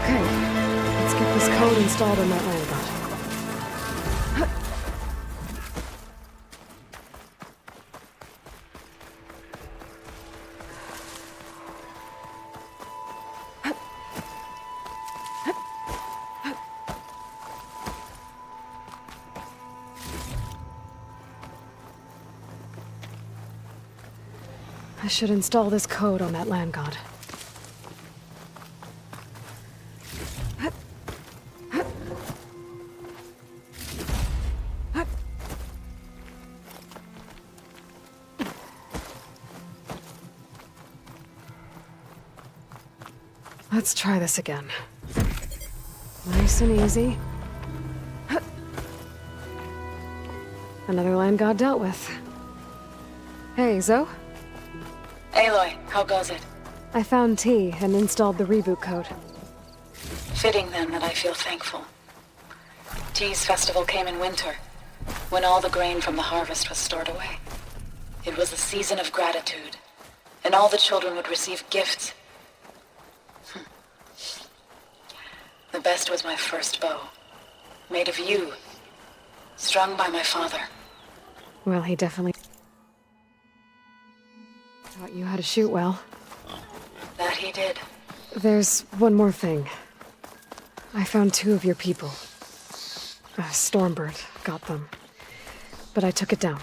Okay, let's get this code installed on that land god. I should install this code on that land god. Let's try this again. Nice and easy. Another land god dealt with. Hey, Zoe? Aloy, how goes it? I found T and installed the reboot code. Fitting then that I feel thankful. T's festival came in winter, when all the grain from the harvest was stored away. It was a season of gratitude, and all the children would receive gifts. The best was my first bow, made of yew, strung by my father. Well, he definitely taught you how to shoot well. That he did. There's one more thing. I found 2 of your people. Stormbird got them, but I took it down.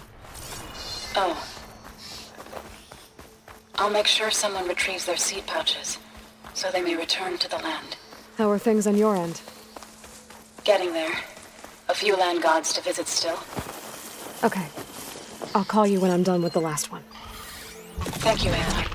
Oh. I'll make sure someone retrieves their seed pouches, so they may return to the land. How are things on your end? Getting there. A few land gods to visit still. Okay. I'll call you when I'm done with the last one. Thank you, Aloy.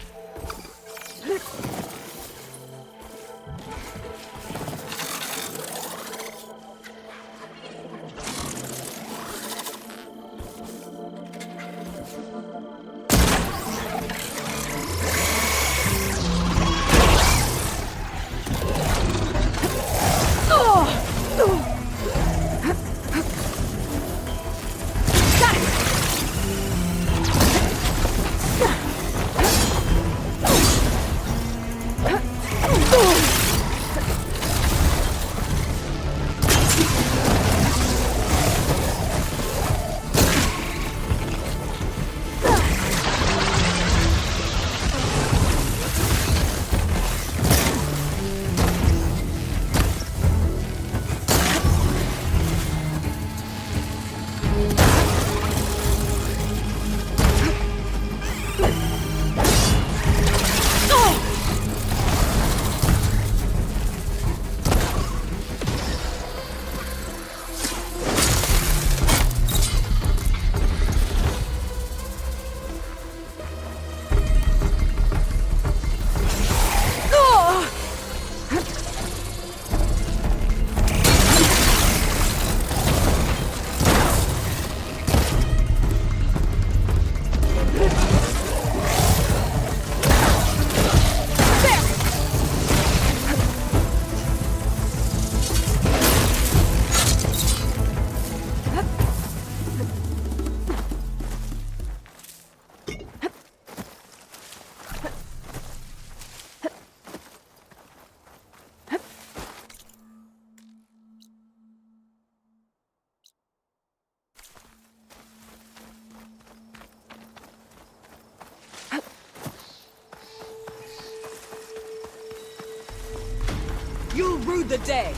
You rue the day.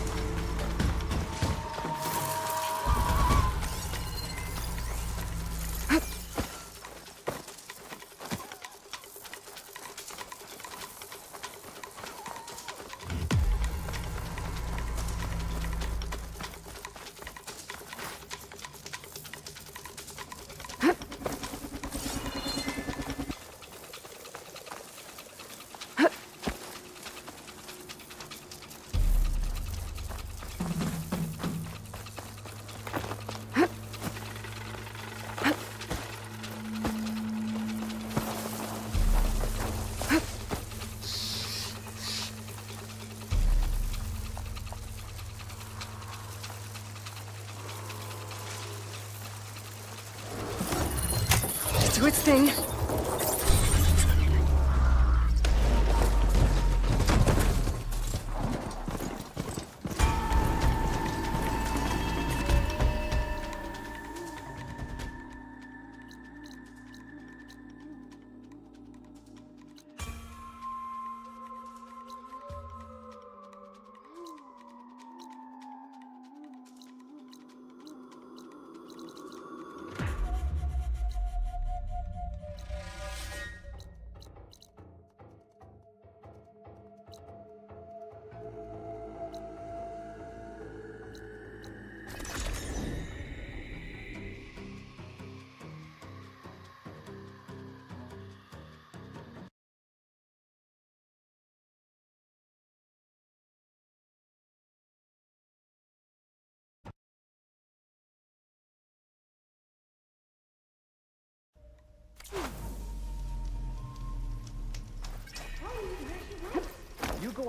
Do its thing.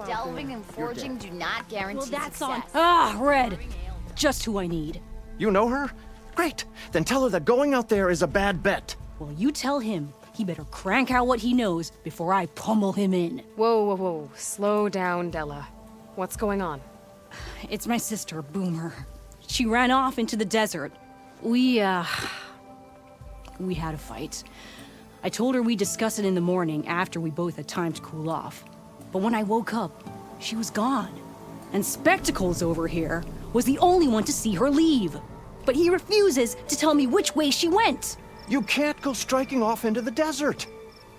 Delving and forging do not guarantee success. Ah, Red! Just who I need. You know her? Great. Then tell her that going out there is a bad bet. Well, you tell him he better crank out what he knows before I pummel him in. Whoa, whoa, whoa. Slow down, Della. What's going on? It's my sister, Boomer. She ran off into the desert. We had a fight. I told her we'd discuss it in the morning after we both had time to cool off. But when I woke up, she was gone. And Spectacles over here was the only one to see her leave. But he refuses to tell me which way she went. You can't go striking off into the desert.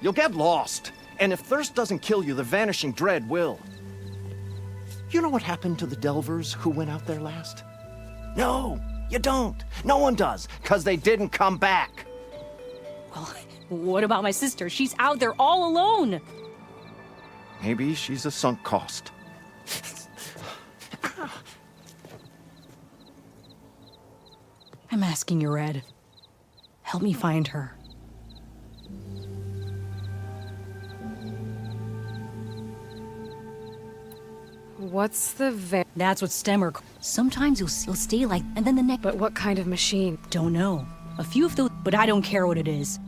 You'll get lost. And if thirst doesn't kill you, the vanishing dread will. You know what happened to the Delvers who went out there last? No, you don't. No one does, because they didn't come back. Well, what about my sister? She's out there all alone. Maybe she's a sunk cost. I'm asking you, Red. Help me find her. What's the That's what Stemmer. Sometimes he'll stay like, and then the next. But what kind of machine? Don't know. A few of those, but I don't care what it is.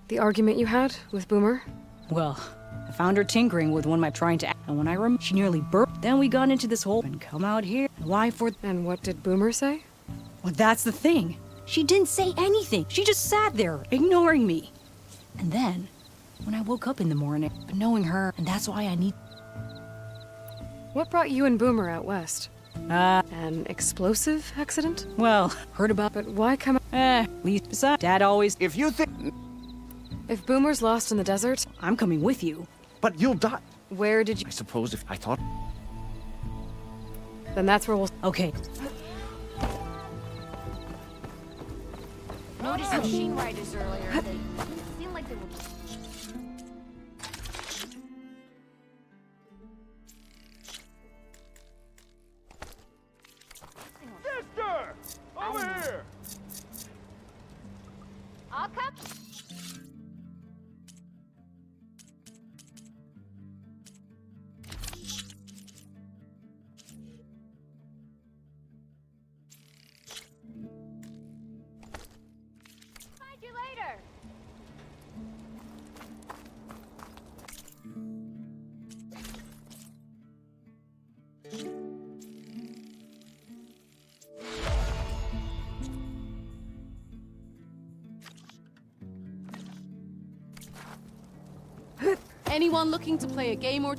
The argument you had with Boomer? Well, I found her tinkering with one of my trying to, and when I remember, she nearly burped. Then we got into this whole and come out here. Why for? And what did Boomer say? Well, that's the thing. She didn't say anything. She just sat there, ignoring me. And then, when I woke up in the morning, knowing her, and that's why I need. What brought you and Boomer out west? An explosive accident? Well, heard about. But why come? Lisa, Dad always. If you think. If Boomer's lost in the desert, I'm coming with you. But you'll die. Where did you? I suppose if I thought. Then that's where we'll. Okay. Noticed machine riders earlier. They didn't seem like they were. Sister! Over here! I'll come. Find you later. Anyone looking to play a game or...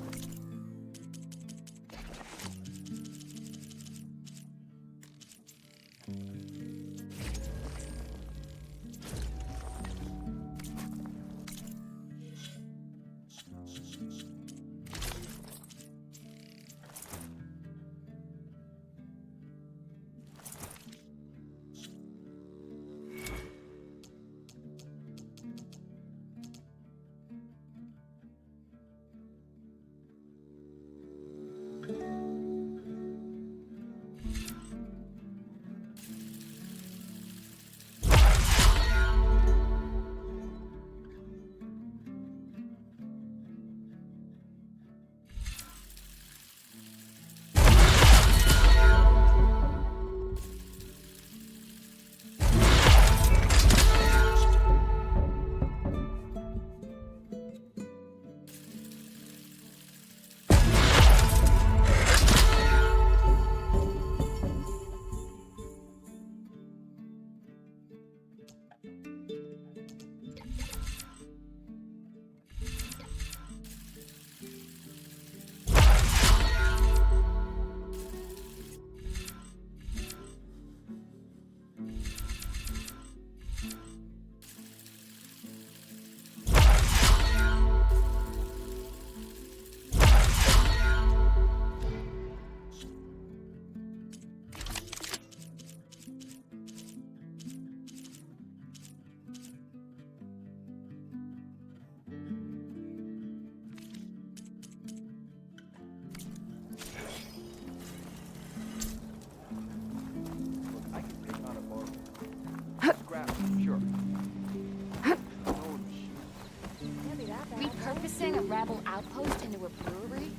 saying a rebel outpost into a brewery?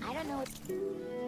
I don't know.